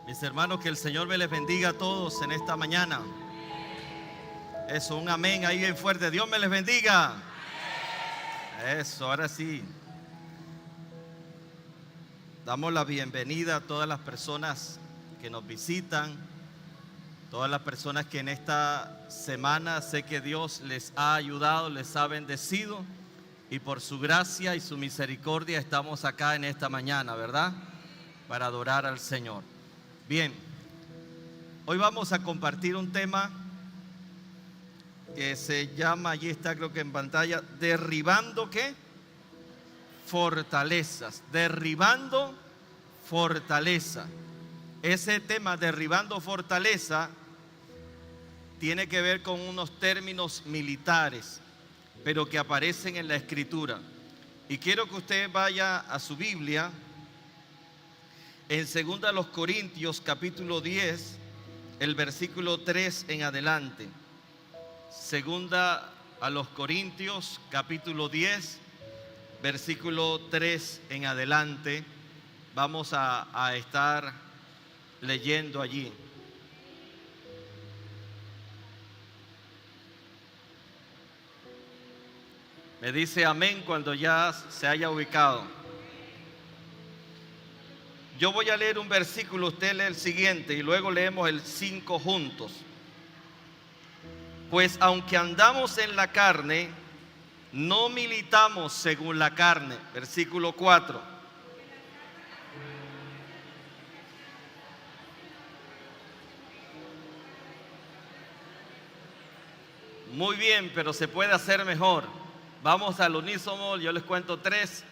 Mis hermanos, que el Señor me les bendiga a todos en esta mañana. Eso, un amén ahí bien fuerte. Dios me les bendiga. Eso, ahora sí. Damos la bienvenida a todas las personas que nos visitan, todas las personas que en esta semana sé que Dios les ha ayudado, les ha bendecido, y por su gracia y su misericordia estamos acá en esta mañana, ¿verdad? Para adorar al Señor. Bien, hoy vamos a compartir un tema que se llama, allí está creo que en pantalla, derribando ¿qué? Fortalezas, derribando fortaleza. Ese tema, derribando fortaleza, tiene que ver con unos términos militares, pero que aparecen en la Escritura. Y quiero que usted vaya a su Biblia, en 2 Corintios capítulo 10, el versículo 3 en adelante. 2 Corintios capítulo 10, versículo 3 en adelante. Vamos a estar leyendo allí. Me dice amén cuando ya se haya ubicado. Yo voy a leer un versículo, usted lee el siguiente y luego leemos el 5 juntos. Pues aunque andamos en la carne, no militamos según la carne. Versículo 4. Muy bien, pero se puede hacer mejor. Vamos al unísono, yo les cuento 3.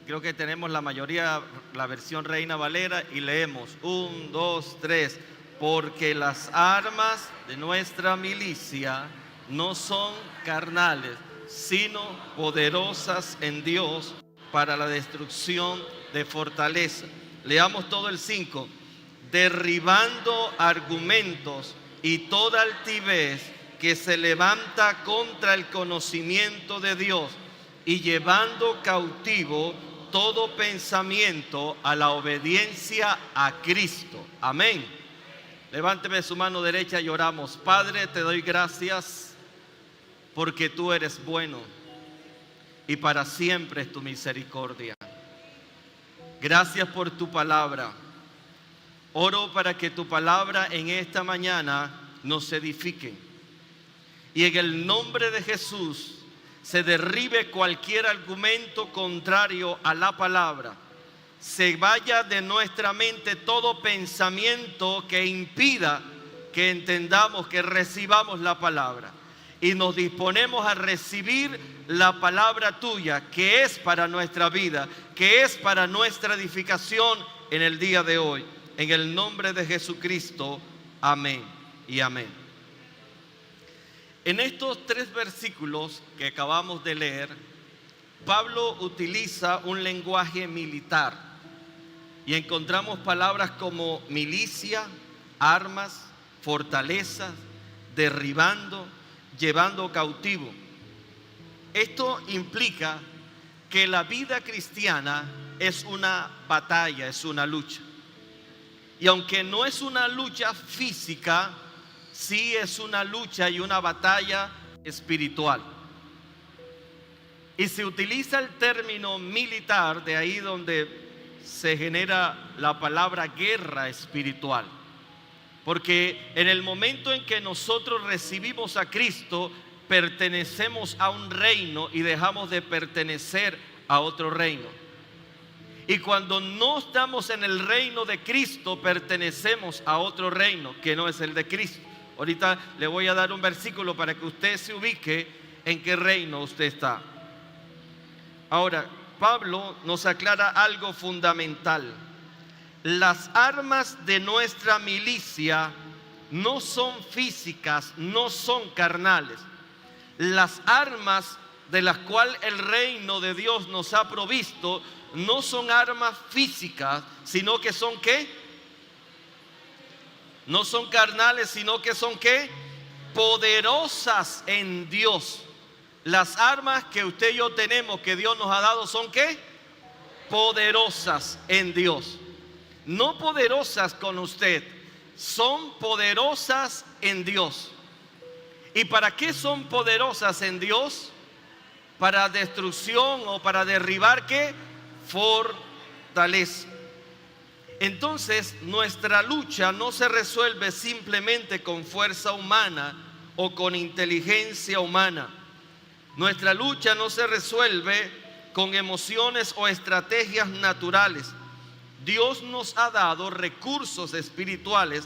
Creo que tenemos la mayoría la versión Reina Valera y leemos 1, 2, 3. Porque las armas de nuestra milicia no son carnales, sino poderosas en Dios para la destrucción de fortaleza. Leamos todo el 5. Derribando argumentos y toda altivez que se levanta contra el conocimiento de Dios y llevando cautivo todo pensamiento a la obediencia a Cristo. Amén. Levánteme su mano derecha y oramos. Padre, te doy gracias porque tú eres bueno y para siempre es tu misericordia. Gracias por tu palabra. Oro para que tu palabra en esta mañana nos edifique. Y en el nombre de Jesús se derribe cualquier argumento contrario a la palabra. Se vaya de nuestra mente todo pensamiento que impida que entendamos, que recibamos la palabra. Y nos disponemos a recibir la palabra tuya, que es para nuestra vida, que es para nuestra edificación en el día de hoy. En el nombre de Jesucristo, amén y amén. En estos 3 versículos que acabamos de leer, Pablo utiliza un lenguaje militar y encontramos palabras como milicia, armas, fortalezas, derribando, llevando cautivo. Esto implica que la vida cristiana es una batalla, es una lucha. Y aunque no es una lucha física, sí es una lucha y una batalla espiritual. Y se utiliza el término militar, de ahí donde se genera la palabra guerra espiritual. Porque en el momento en que nosotros recibimos a Cristo, pertenecemos a un reino y dejamos de pertenecer a otro reino. Y cuando no estamos en el reino de Cristo, pertenecemos a otro reino que no es el de Cristo. Ahorita le voy a dar un versículo para que usted se ubique en qué reino usted está. Ahora, Pablo nos aclara algo fundamental. Las armas de nuestra milicia no son físicas, no son carnales. Las armas de las cuales el reino de Dios nos ha provisto no son armas físicas, sino que son ¿qué? No son carnales, sino que son ¿qué? Poderosas en Dios. Las armas que usted y yo tenemos, que Dios nos ha dado, son ¿qué? Poderosas en Dios. no poderosas con usted, son poderosas en Dios. ¿Y para qué son poderosas en Dios? Para destrucción o para derribar, ¿qué? Fortaleza. Entonces, nuestra lucha no se resuelve simplemente con fuerza humana o con inteligencia humana. Nuestra lucha no se resuelve con emociones o estrategias naturales. Dios nos ha dado recursos espirituales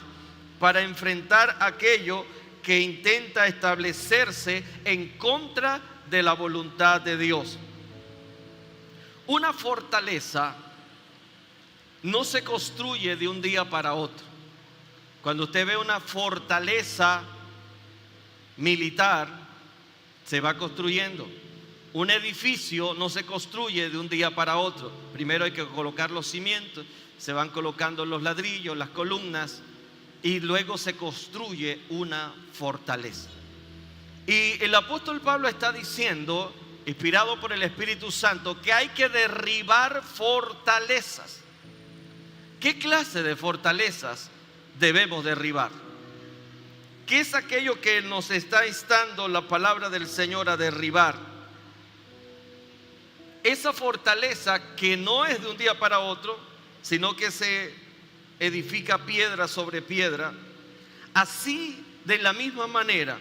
para enfrentar aquello que intenta establecerse en contra de la voluntad de Dios. Una fortaleza no se construye de un día para otro. Cuando usted ve una fortaleza militar, se va construyendo. Un edificio no se construye de un día para otro. Primero hay que colocar los cimientos, se van colocando los ladrillos, las columnas, y luego se construye una fortaleza. Y el apóstol Pablo está diciendo, inspirado por el Espíritu Santo, que hay que derribar fortalezas. ¿Qué clase de fortalezas debemos derribar? ¿Qué es aquello que nos está instando la palabra del Señor a derribar? Esa fortaleza que no es de un día para otro, sino que se edifica piedra sobre piedra. Así, de la misma manera,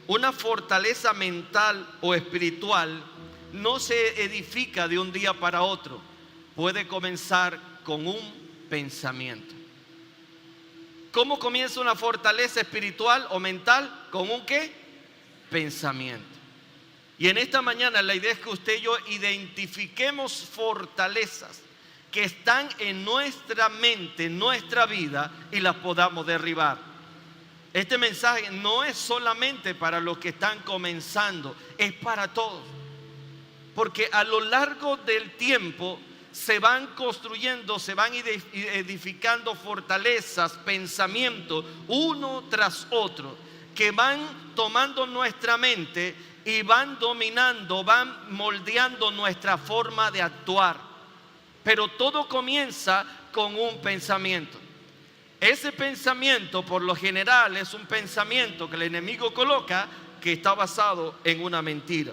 una fortaleza mental o espiritual no se edifica de un día para otro. Puede comenzar con un pensamiento. ¿Cómo comienza una fortaleza espiritual o mental? ¿Con un qué? Pensamiento. Y en esta mañana la idea es que usted y yo identifiquemos fortalezas que están en nuestra mente, en nuestra vida, y las podamos derribar. Este mensaje no es solamente para los que están comenzando, es para todos. Porque a lo largo del tiempo se van construyendo, se van edificando fortalezas, pensamientos, uno tras otro, que van tomando nuestra mente y van dominando, van moldeando nuestra forma de actuar. Pero todo comienza con un pensamiento. Ese pensamiento, por lo general, es un pensamiento que el enemigo coloca que está basado en una mentira.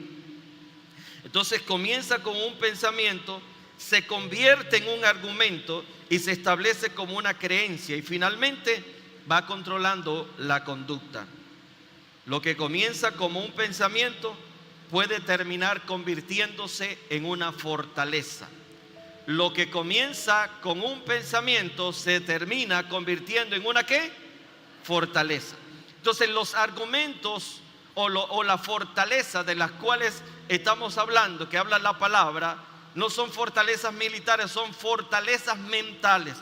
Entonces comienza con un pensamiento, se convierte en un argumento y se establece como una creencia, y finalmente va controlando la conducta. Lo que comienza como un pensamiento puede terminar convirtiéndose en una fortaleza. Lo que comienza con un pensamiento se termina convirtiendo en una ¿qué? Fortaleza. Entonces los argumentos o la fortaleza de las cuales estamos hablando, que habla la palabra, no son fortalezas militares, son fortalezas mentales.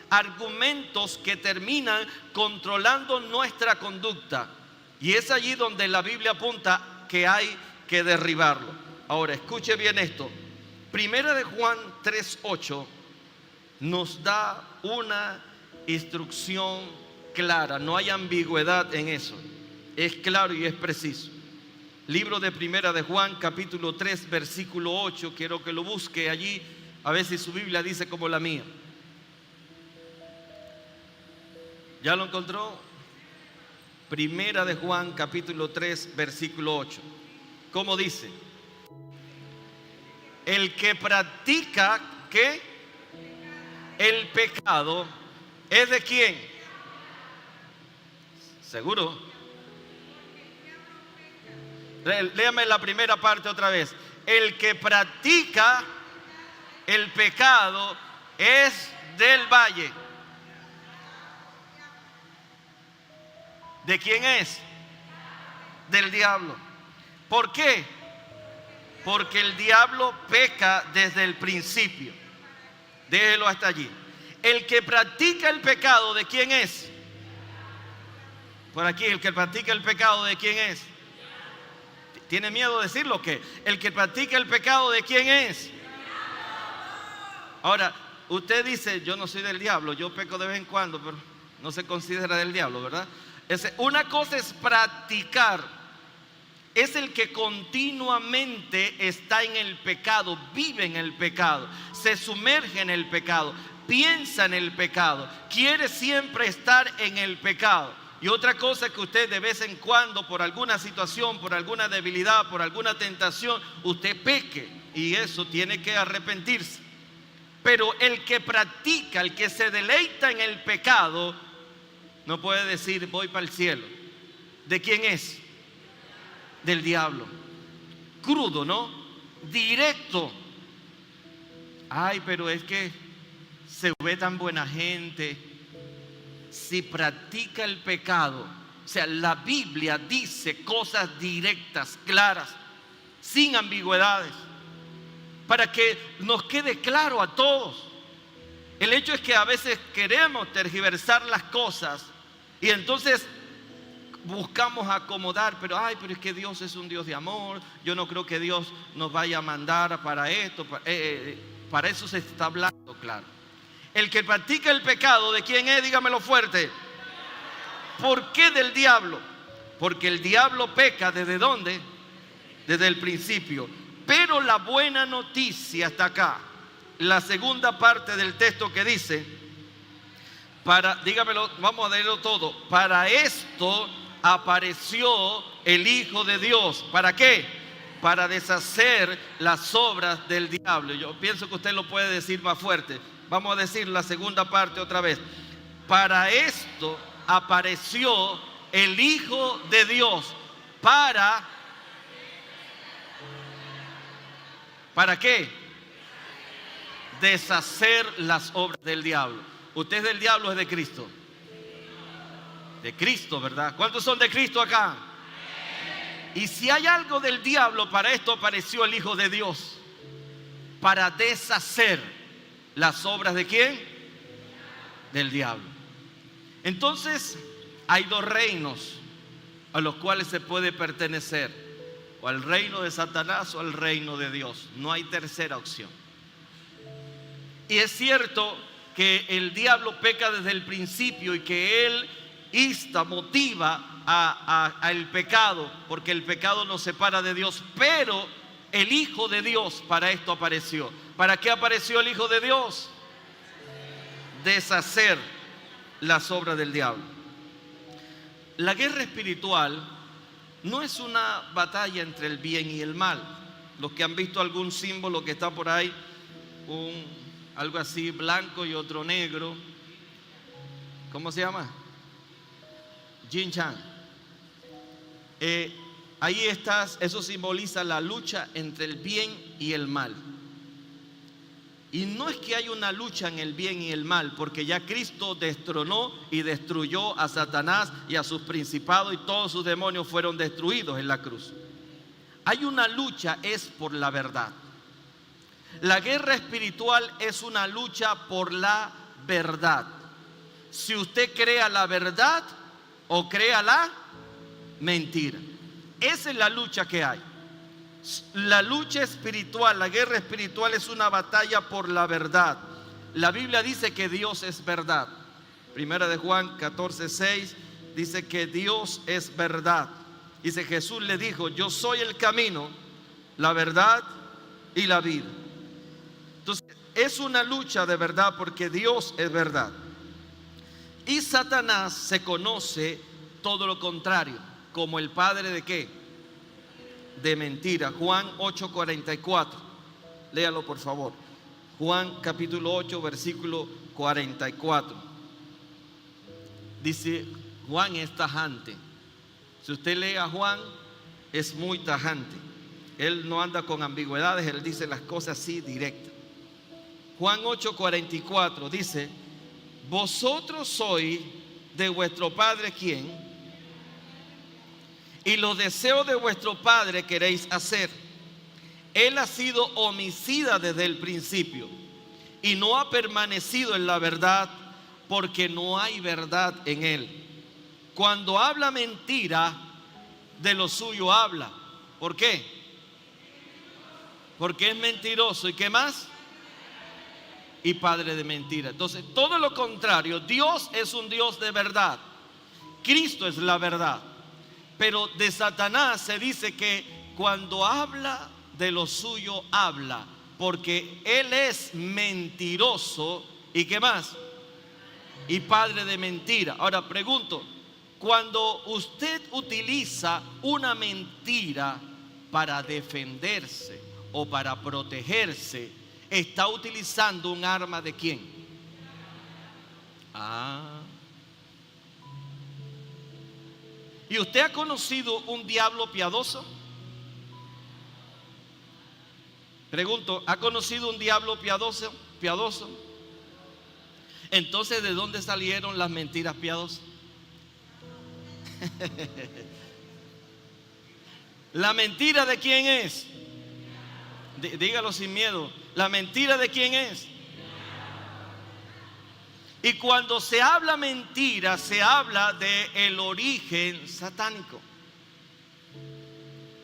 Argumentos que terminan controlando nuestra conducta. Y es allí donde la Biblia apunta que hay que derribarlo. Ahora, escuche bien esto. Primera de Juan 3:8 nos da una instrucción clara. No hay ambigüedad en eso. Es claro y es preciso. Libro de Primera de Juan, capítulo 3, versículo 8. Quiero que lo busque allí, a ver si su Biblia dice como la mía. ¿Ya lo encontró? Primera de Juan, capítulo 3, versículo 8. ¿Cómo dice? El que practica, ¿qué? El pecado, ¿es de quién? ¿Seguro? Léame la primera parte otra vez. El que practica el pecado es del valle. ¿De quién es? Del diablo. ¿Por qué? Porque el diablo peca desde el principio. Déjelo hasta allí. El que practica el pecado, ¿de quién es? Por aquí, el que practica el pecado, ¿de quién es? ¿Tiene miedo de decirlo o qué? El que practica el pecado, ¿de quién es? Ahora, usted dice, yo no soy del diablo, yo peco de vez en cuando, pero no se considera del diablo, ¿verdad? Una cosa es practicar, es el que continuamente está en el pecado, vive en el pecado, se sumerge en el pecado. piensa en el pecado, quiere siempre estar en el pecado. Y otra cosa es que usted de vez en cuando, por alguna situación, por alguna debilidad, por alguna tentación, usted peque, y eso tiene que arrepentirse. Pero el que practica, el que se deleita en el pecado, no puede decir voy para el cielo. ¿De quién es? Del diablo. Crudo, ¿no? Directo. Ay, pero es que se ve tan buena gente. Si practica el pecado, o sea, la Biblia dice cosas directas, claras, sin ambigüedades, para que nos quede claro a todos. El hecho es que a veces queremos tergiversar las cosas y entonces buscamos acomodar, pero es que Dios es un Dios de amor, yo no creo que Dios nos vaya a mandar para esto, para eso se está hablando, claro. El que practica el pecado, ¿de quién es? Dígamelo fuerte. ¿Por qué del diablo? Porque el diablo peca, ¿desde dónde? Desde el principio. Pero la buena noticia está acá, la segunda parte del texto que dice, dígamelo, vamos a leerlo todo. Para esto apareció el Hijo de Dios. ¿Para qué? Para deshacer las obras del diablo. Yo pienso que usted lo puede decir más fuerte. Vamos a decir la segunda parte otra vez. Para esto apareció el Hijo de Dios. ¿Para qué? Deshacer las obras del diablo. ¿Usted es del diablo o es de Cristo? De Cristo, ¿verdad? ¿Cuántos son de Cristo acá? Y si hay algo del diablo, para esto apareció el Hijo de Dios. Para deshacer las obras ¿de quién? Del diablo. Entonces, hay dos reinos a los cuales se puede pertenecer: o al reino de Satanás o al reino de Dios. No hay tercera opción. Y es cierto que el diablo peca desde el principio y que él motiva al pecado, porque el pecado nos separa de Dios. Pero el Hijo de Dios para esto apareció. ¿Para qué apareció el Hijo de Dios? Deshacer las obras del diablo. La guerra espiritual no es una batalla entre el bien y el mal. Los que han visto algún símbolo que está por ahí, algo así blanco y otro negro, ¿cómo se llama? Yin Yang. Ahí estás, eso simboliza la lucha entre el bien y el mal. Y no es que hay una lucha en el bien y el mal, porque ya Cristo destronó y destruyó a Satanás y a sus principados, y todos sus demonios fueron destruidos en la cruz. Hay una lucha, es por la verdad. La guerra espiritual es una lucha por la verdad. Si usted crea la verdad o crea la mentira, esa es la lucha que hay. La lucha espiritual, la guerra espiritual es una batalla por la verdad. La Biblia dice que Dios es verdad. Primera de Juan 14:6 dice que Dios es verdad. Dice, Jesús le dijo: yo soy el camino, la verdad y la vida. Entonces es una lucha de verdad porque Dios es verdad. Y Satanás se conoce todo lo contrario, como el padre ¿de qué? De mentira. Juan 8:44. Léalo por favor. Juan capítulo 8 versículo 44. Dice, Juan es tajante. Si usted lee a Juan, es muy tajante. Él no anda con ambigüedades, él dice las cosas así directas. Juan 8:44 dice: vosotros sois de vuestro padre ¿quién? Y los deseos de vuestro padre queréis hacer. Él ha sido homicida desde el principio y no ha permanecido en la verdad, porque no hay verdad en él. Cuando habla mentira, de lo suyo habla. ¿Por qué? Porque es mentiroso. ¿Y qué más? Y padre de mentira. Entonces, todo lo contrario. Dios es un Dios de verdad. Cristo es la verdad. Pero de Satanás se dice que cuando habla, de lo suyo habla, porque él es mentiroso ¿Y qué más? Y padre de mentira. Ahora pregunto, cuando usted utiliza una mentira para defenderse o para protegerse, ¿está utilizando un arma de quién? ¿Y usted ha conocido un diablo piadoso? Pregunto, ¿ha conocido un diablo piadoso? Entonces, ¿de dónde salieron las mentiras piadosas? ¿La mentira de quién es? Dígalo sin miedo. ¿La mentira de quién es? Y cuando se habla mentira, se habla del origen satánico.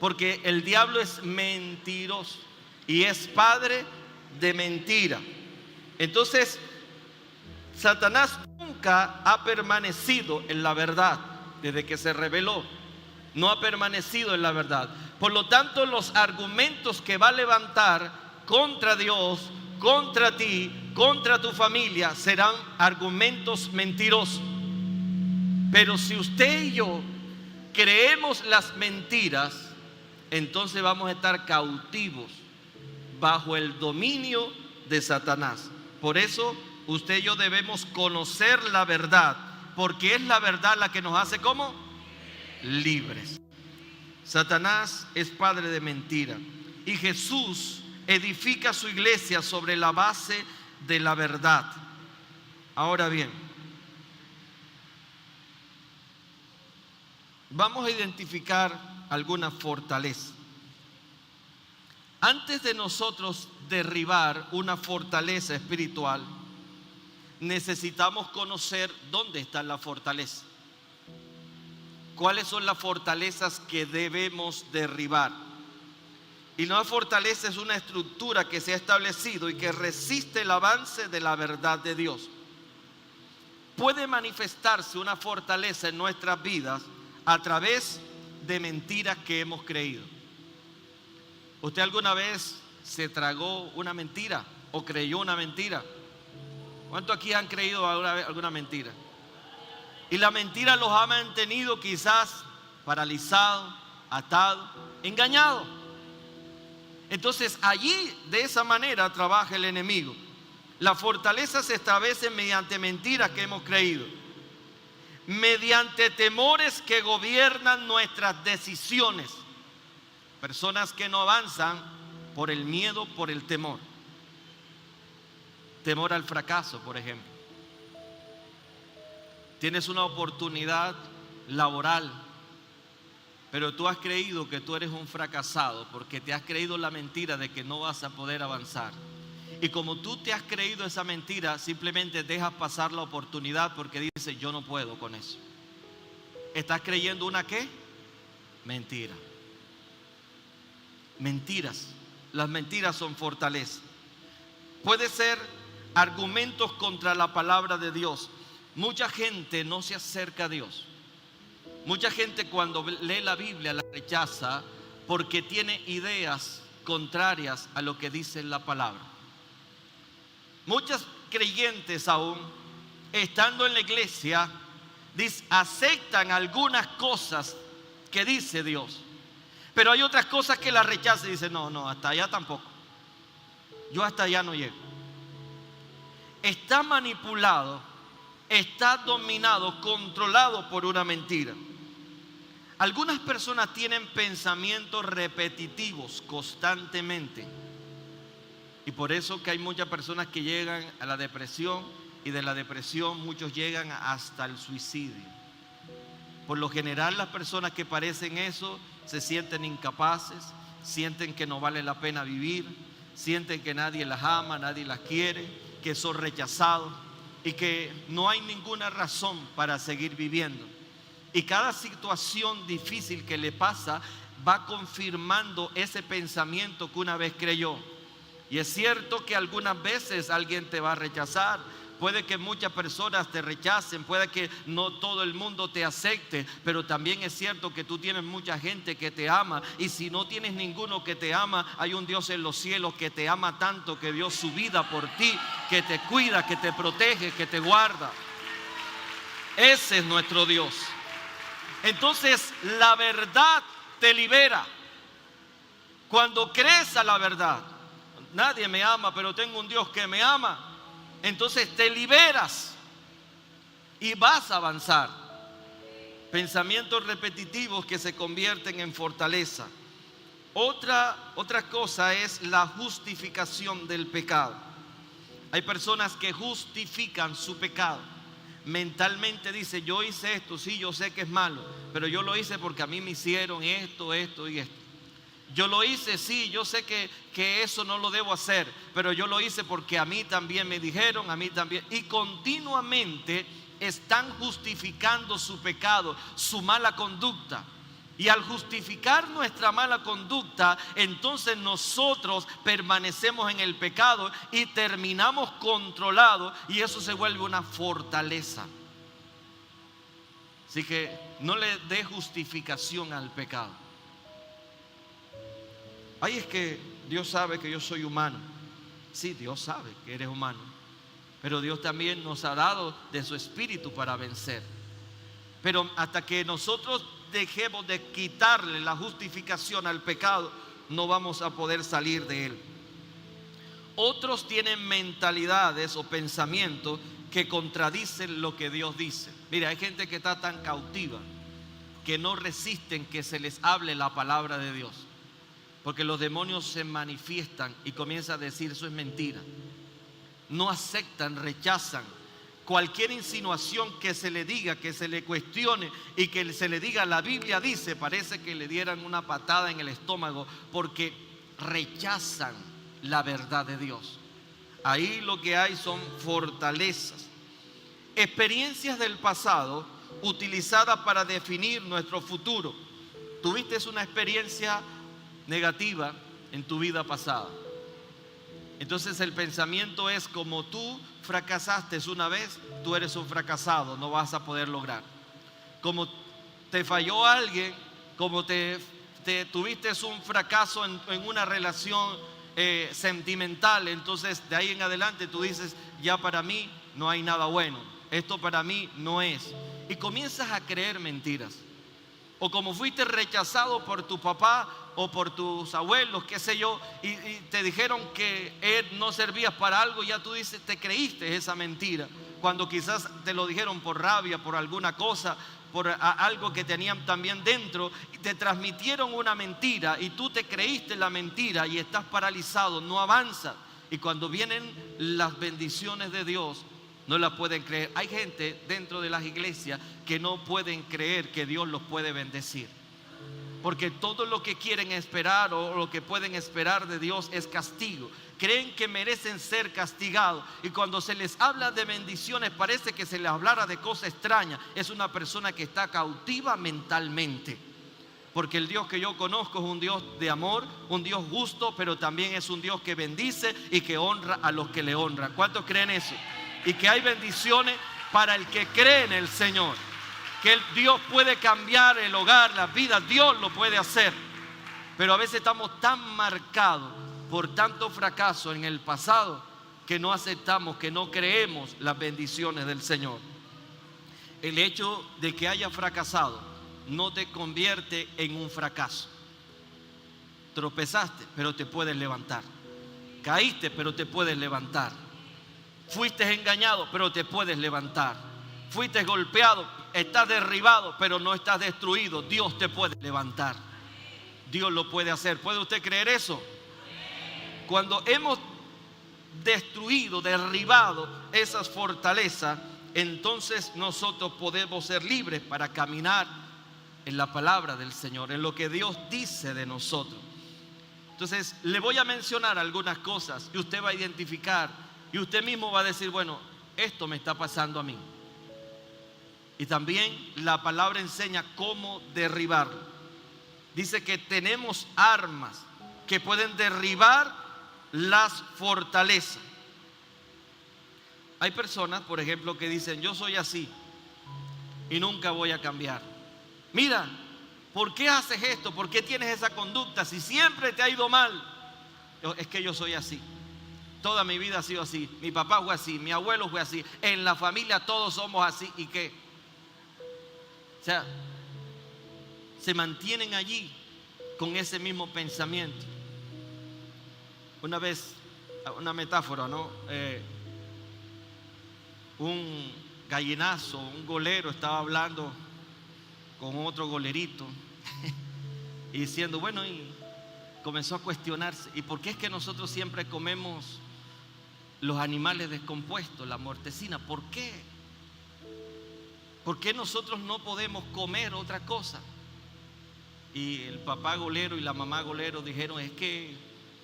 Porque el diablo es mentiroso y es padre de mentira. Entonces, Satanás nunca ha permanecido en la verdad desde que se reveló. No ha permanecido en la verdad. Por lo tanto, los argumentos que va a levantar contra Dios, contra ti, contra tu familia, serán argumentos mentirosos. Pero si usted y yo creemos las mentiras, entonces vamos a estar cautivos bajo el dominio de Satanás. Por eso usted y yo debemos conocer la verdad, porque es la verdad la que nos hace ¿cómo? Libres. Satanás es padre de mentira y Jesús edifica su iglesia sobre la base de la verdad. Ahora bien, vamos a identificar alguna fortaleza. Antes de nosotros derribar una fortaleza espiritual, necesitamos conocer dónde está la fortaleza. ¿Cuáles son las fortalezas que debemos derribar? Y una fortaleza es una estructura que se ha establecido y que resiste el avance de la verdad de Dios. Puede manifestarse una fortaleza en nuestras vidas a través de mentiras que hemos creído. ¿Usted alguna vez se tragó una mentira o creyó una mentira? ¿Cuántos aquí han creído alguna mentira? Y la mentira los ha mantenido quizás paralizados, atados, engañados. Entonces allí de esa manera trabaja el enemigo. La fortaleza se establece mediante mentiras que hemos creído, mediante temores que gobiernan nuestras decisiones. Personas que no avanzan por el miedo, por el temor. Temor al fracaso, por ejemplo. Tienes una oportunidad laboral, pero tú has creído que tú eres un fracasado porque te has creído la mentira de que no vas a poder avanzar. Y como tú te has creído esa mentira, simplemente dejas pasar la oportunidad porque dices, yo no puedo con eso. ¿Estás creyendo una qué? Mentira. Mentiras. Las mentiras son fortaleza. Puede ser argumentos contra la palabra de Dios. Mucha gente no se acerca a Dios. Mucha gente cuando lee la Biblia la rechaza porque tiene ideas contrarias a lo que dice la palabra. Muchos creyentes aún, estando en la iglesia, aceptan algunas cosas que dice Dios. Pero hay otras cosas que la rechazan y dicen, no, hasta allá tampoco. Yo hasta allá no llego. Está manipulado, está dominado, controlado por una mentira. Algunas personas tienen pensamientos repetitivos constantemente. Y por eso que hay muchas personas que llegan a la depresión y de la depresión muchos llegan hasta el suicidio. Por lo general las personas que padecen eso se sienten incapaces, sienten que no vale la pena vivir, sienten que nadie las ama, nadie las quiere, que son rechazados y que no hay ninguna razón para seguir viviendo. Y cada situación difícil que le pasa va confirmando ese pensamiento que una vez creyó. Y es cierto que algunas veces alguien te va a rechazar, puede que muchas personas te rechacen, puede que no todo el mundo te acepte, pero también es cierto que tú tienes mucha gente que te ama. Y si no tienes ninguno que te ama, hay un Dios en los cielos que te ama tanto, que dio su vida por ti, que te cuida, que te protege, que te guarda. Ese es nuestro Dios. Entonces la verdad te libera. Cuando crees a la verdad, nadie me ama, pero tengo un Dios que me ama. Entonces te liberas y vas a avanzar. Pensamientos repetitivos que se convierten en fortaleza. Otra cosa es la justificación del pecado. Hay personas que justifican su pecado. Mentalmente dice, yo hice esto, sí, yo sé que es malo, pero yo lo hice porque a mí me hicieron esto, esto y esto. Yo lo hice, sí, yo sé que eso no lo debo hacer, pero yo lo hice porque a mí también me dijeron, a mí también. Y continuamente están justificando su pecado, su mala conducta. Y al justificar nuestra mala conducta, entonces nosotros permanecemos en el pecado y terminamos controlados, y eso se vuelve una fortaleza. Así que no le dé justificación al pecado. Ay, es que Dios sabe que yo soy humano. Sí, Dios sabe que eres humano, pero Dios también nos ha dado de su espíritu para vencer. Pero hasta que nosotros dejemos de quitarle la justificación al pecado, no vamos a poder salir de él. Otros tienen mentalidades o pensamientos que contradicen lo que Dios dice. Mira, hay gente que está tan cautiva que no resisten que se les hable la palabra de Dios, porque los demonios se manifiestan y comienzan a decir eso es mentira. No aceptan, rechazan cualquier insinuación que se le diga, que se le cuestione y que se le diga la Biblia dice, parece que le dieran una patada en el estómago, porque rechazan la verdad de Dios. Ahí lo que hay son fortalezas, experiencias del pasado utilizadas para definir nuestro futuro. Tuviste una experiencia negativa en tu vida pasada, entonces el pensamiento es: como tú fracasaste una vez, tú eres un fracasado, no vas a poder lograr. Como te falló alguien, como tuviste un fracaso en una relación sentimental, entonces de ahí en adelante tú dices: ya para mí no hay nada bueno, esto para mí no es. Y comienzas a creer mentiras. O como fuiste rechazado por tu papá o por tus abuelos, qué sé yo, y te dijeron que él no servías para algo, ya tú dices, te creíste esa mentira, cuando quizás te lo dijeron por rabia, por alguna cosa, por algo que tenían también dentro, y te transmitieron una mentira y tú te creíste la mentira y estás paralizado, no avanzas. Y cuando vienen las bendiciones de Dios, no la pueden creer. Hay gente dentro de las iglesias que no pueden creer que Dios los puede bendecir, porque todo lo que quieren esperar o lo que pueden esperar de Dios es castigo. Creen que merecen ser castigados, y cuando se les habla de bendiciones parece que se les hablara de cosas extrañas. Es una persona que está cautiva mentalmente, porque el Dios que yo conozco es un Dios de amor, un Dios justo, pero también es un Dios que bendice y que honra a los que le honran. ¿Cuántos creen eso? Y que hay bendiciones para el que cree en el Señor, que Dios puede cambiar el hogar, la vida, Dios lo puede hacer. Pero a veces estamos tan marcados por tanto fracaso en el pasado que no aceptamos, que no creemos las bendiciones del Señor. El hecho de que haya fracasado no te convierte en un fracaso. Tropezaste, pero te puedes levantar. Caíste, pero te puedes levantar. Fuiste engañado, pero te puedes levantar. Fuiste golpeado, estás derribado, pero no estás destruido. Dios te puede levantar. Dios lo puede hacer. ¿Puede usted creer eso? Cuando hemos destruido, derribado esas fortalezas, entonces nosotros podemos ser libres para caminar en la palabra del Señor, en lo que Dios dice de nosotros. Entonces le voy a mencionar algunas cosas y usted va a identificar. Y usted mismo va a decir: bueno, esto me está pasando a mí. Y también la palabra enseña cómo derribarlo. Dice que tenemos armas que pueden derribar las fortalezas. Hay personas, por ejemplo, que dicen, yo soy así y nunca voy a cambiar. Mira, ¿por qué haces esto? ¿Por qué tienes esa conducta? Si siempre te ha ido mal. Es que yo soy así. Toda mi vida ha sido así. Mi papá fue así, mi abuelo fue así. En la familia todos somos así. ¿Y qué? O sea, se mantienen allí con ese mismo pensamiento. Una vez, una metáfora, ¿no? Un gallinazo, un golero estaba hablando con otro golerito y diciendo, bueno, y comenzó a cuestionarse, ¿y por qué es que nosotros siempre comemos los animales descompuestos, la mortecina? ¿Por qué? ¿Por qué nosotros no podemos comer otra cosa? Y el papá golero y la mamá golero dijeron, es que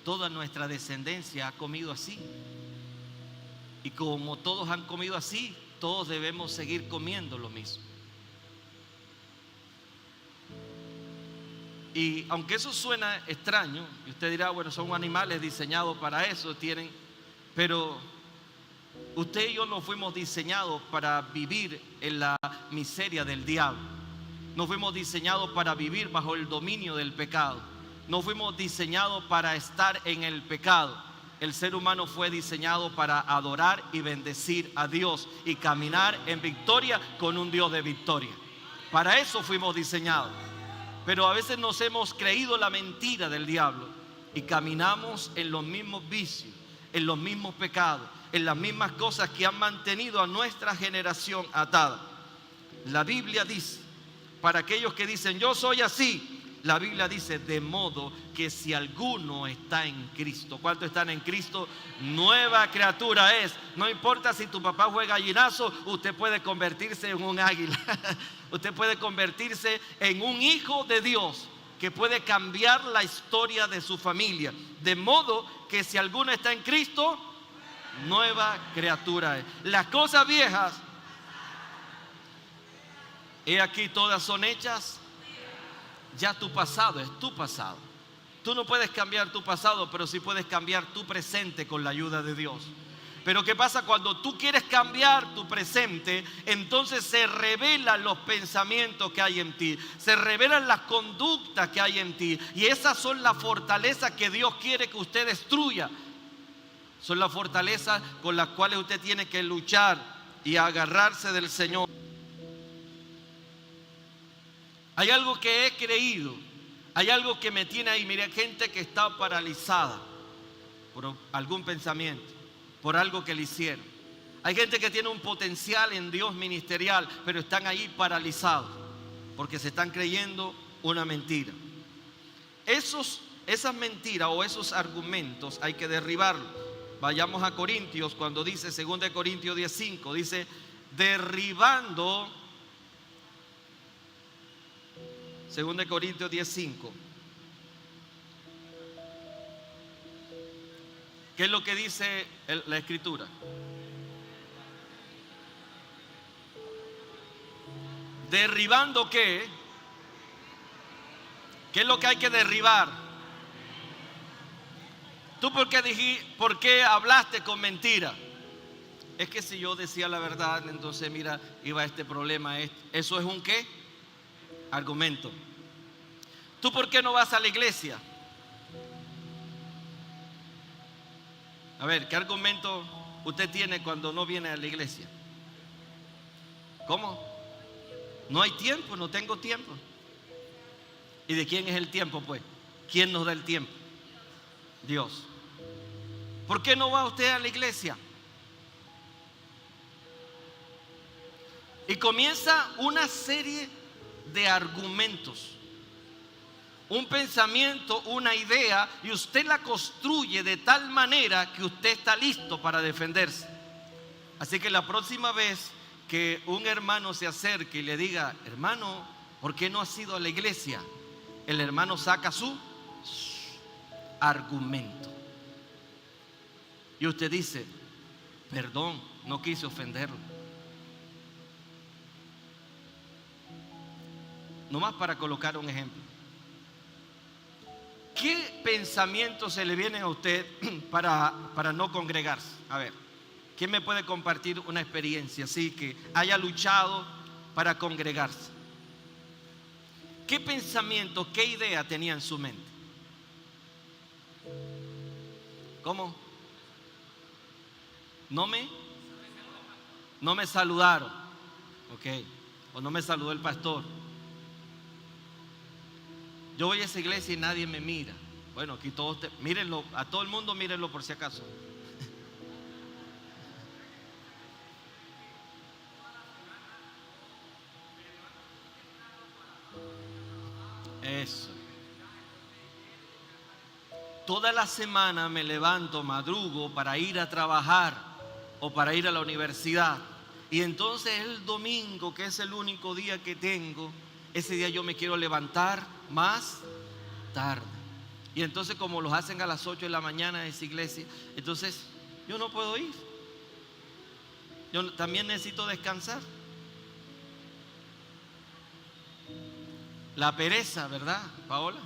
toda nuestra descendencia ha comido así. Y como todos han comido así, todos debemos seguir comiendo lo mismo. Y aunque eso suena extraño, y usted dirá, bueno, son animales diseñados para eso, pero usted y yo no fuimos diseñados para vivir en la miseria del diablo. No fuimos diseñados para vivir bajo el dominio del pecado. No fuimos diseñados para estar en el pecado. El ser humano fue diseñado para adorar y bendecir a Dios y caminar en victoria con un Dios de victoria. Para eso fuimos diseñados. Pero a veces nos hemos creído la mentira del diablo y caminamos en los mismos vicios, en los mismos pecados, en las mismas cosas que han mantenido a nuestra generación atada. La Biblia dice, para aquellos que dicen yo soy así, la Biblia dice, de modo que si alguno está en Cristo. ¿Cuántos están en Cristo? Nueva criatura es. No importa si tu papá fue gallinazo, usted puede convertirse en un águila. Usted puede convertirse en un hijo de Dios que puede cambiar la historia de su familia. De modo que si alguno está en Cristo, nueva criatura es. Las cosas viejas, he aquí todas son hechas. Ya tu pasado es tu pasado. Tú no puedes cambiar tu pasado, pero sí puedes cambiar tu presente con la ayuda de Dios. Pero ¿qué pasa cuando tú quieres cambiar tu presente? Entonces se revelan los pensamientos que hay en ti, se revelan las conductas que hay en ti, y esas son las fortalezas que Dios quiere que usted destruya. Son las fortalezas con las cuales usted tiene que luchar y agarrarse del Señor. Hay algo que he creído, hay algo que me tiene ahí. Mire, gente que está paralizada por algún pensamiento, por algo que le hicieron. Hay gente que tiene un potencial en Dios ministerial, pero están ahí paralizados porque se están creyendo una mentira. Esas mentiras o esos argumentos hay que derribarlos. Vayamos a Corintios, cuando dice 2 Corintios 10:5, dice derribando. 2 Corintios 10:5. ¿Qué es lo que dice la Escritura? ¿Derribando qué? ¿Qué es lo que hay que derribar? ¿Tú por qué hablaste con mentira? Es que si yo decía la verdad, entonces mira, iba a este problema. ¿Eso es un qué? Argumento. ¿Tú por qué no vas a la iglesia? A ver, ¿qué argumento usted tiene cuando no viene a la iglesia? ¿Cómo? No hay tiempo, no tengo tiempo. ¿Y de quién es el tiempo, pues? ¿Quién nos da el tiempo? Dios. ¿Por qué no va usted a la iglesia? Y comienza una serie de argumentos, un pensamiento, una idea, y usted la construye de tal manera que usted está listo para defenderse. Así que la próxima vez que un hermano se acerque y le diga, hermano, ¿por qué no has ido a la iglesia? El hermano saca su argumento y usted dice, perdón, no quise ofenderlo. Nomás para colocar un ejemplo. ¿Qué pensamientos se le vienen a usted para no congregarse? A ver, ¿Quién me puede compartir una experiencia así que haya luchado para congregarse? ¿Qué pensamiento, qué idea tenía en su mente? ¿Cómo? ¿No me saludaron? Ok. O no me saludó el pastor. Yo voy a esa iglesia y nadie me mira. Bueno, aquí todos, mírenlo, a todo el mundo mírenlo por si acaso. Eso. Toda la semana me levanto, madrugo para ir a trabajar o para ir a la universidad. Y entonces el domingo, que es el único día que tengo, ese día yo me quiero levantar más tarde. Y entonces como los hacen a las 8 de la mañana en esa iglesia, entonces yo no puedo ir. Yo también necesito descansar. La pereza, ¿verdad, Paola?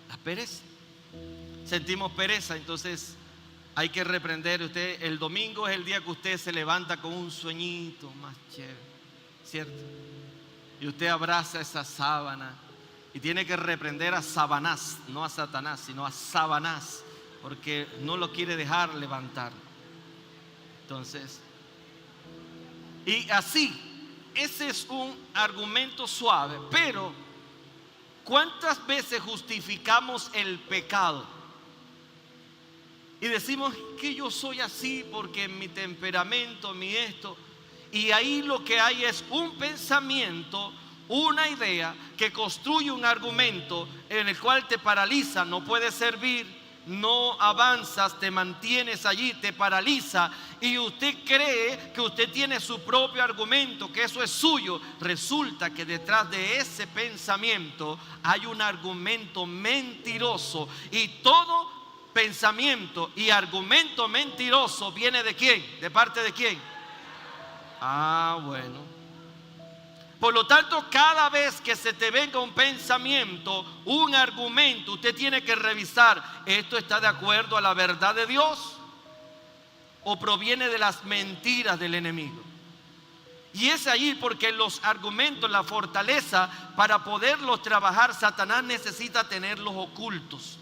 La pereza. Sentimos pereza, entonces hay que reprender. Usted, el domingo es el día que usted se levanta con un sueñito más chévere, ¿cierto? Y usted abraza esa sábana y tiene que reprender a Sabanás, no a Satanás, sino a Sabanás, porque no lo quiere dejar levantar. Entonces, y así, ese es un argumento suave, pero ¿cuántas veces justificamos el pecado? Y decimos que yo soy así porque mi temperamento, mi esto. Y ahí lo que hay es un pensamiento, una idea que construye un argumento en el cual te paraliza, no puedes servir, no avanzas, te mantienes allí, te paraliza. Y usted cree que usted tiene su propio argumento, que eso es suyo. Resulta que detrás de ese pensamiento hay un argumento mentiroso. Y todo pensamiento y argumento mentiroso viene ¿de quién? ¿De parte de quién? Ah, bueno. Por lo tanto, cada vez que se te venga un pensamiento, un argumento, usted tiene que revisar, ¿esto está de acuerdo a la verdad de Dios o proviene de las mentiras del enemigo? Y es ahí porque los argumentos, la fortaleza, para poderlos trabajar, Satanás necesita tenerlos ocultos.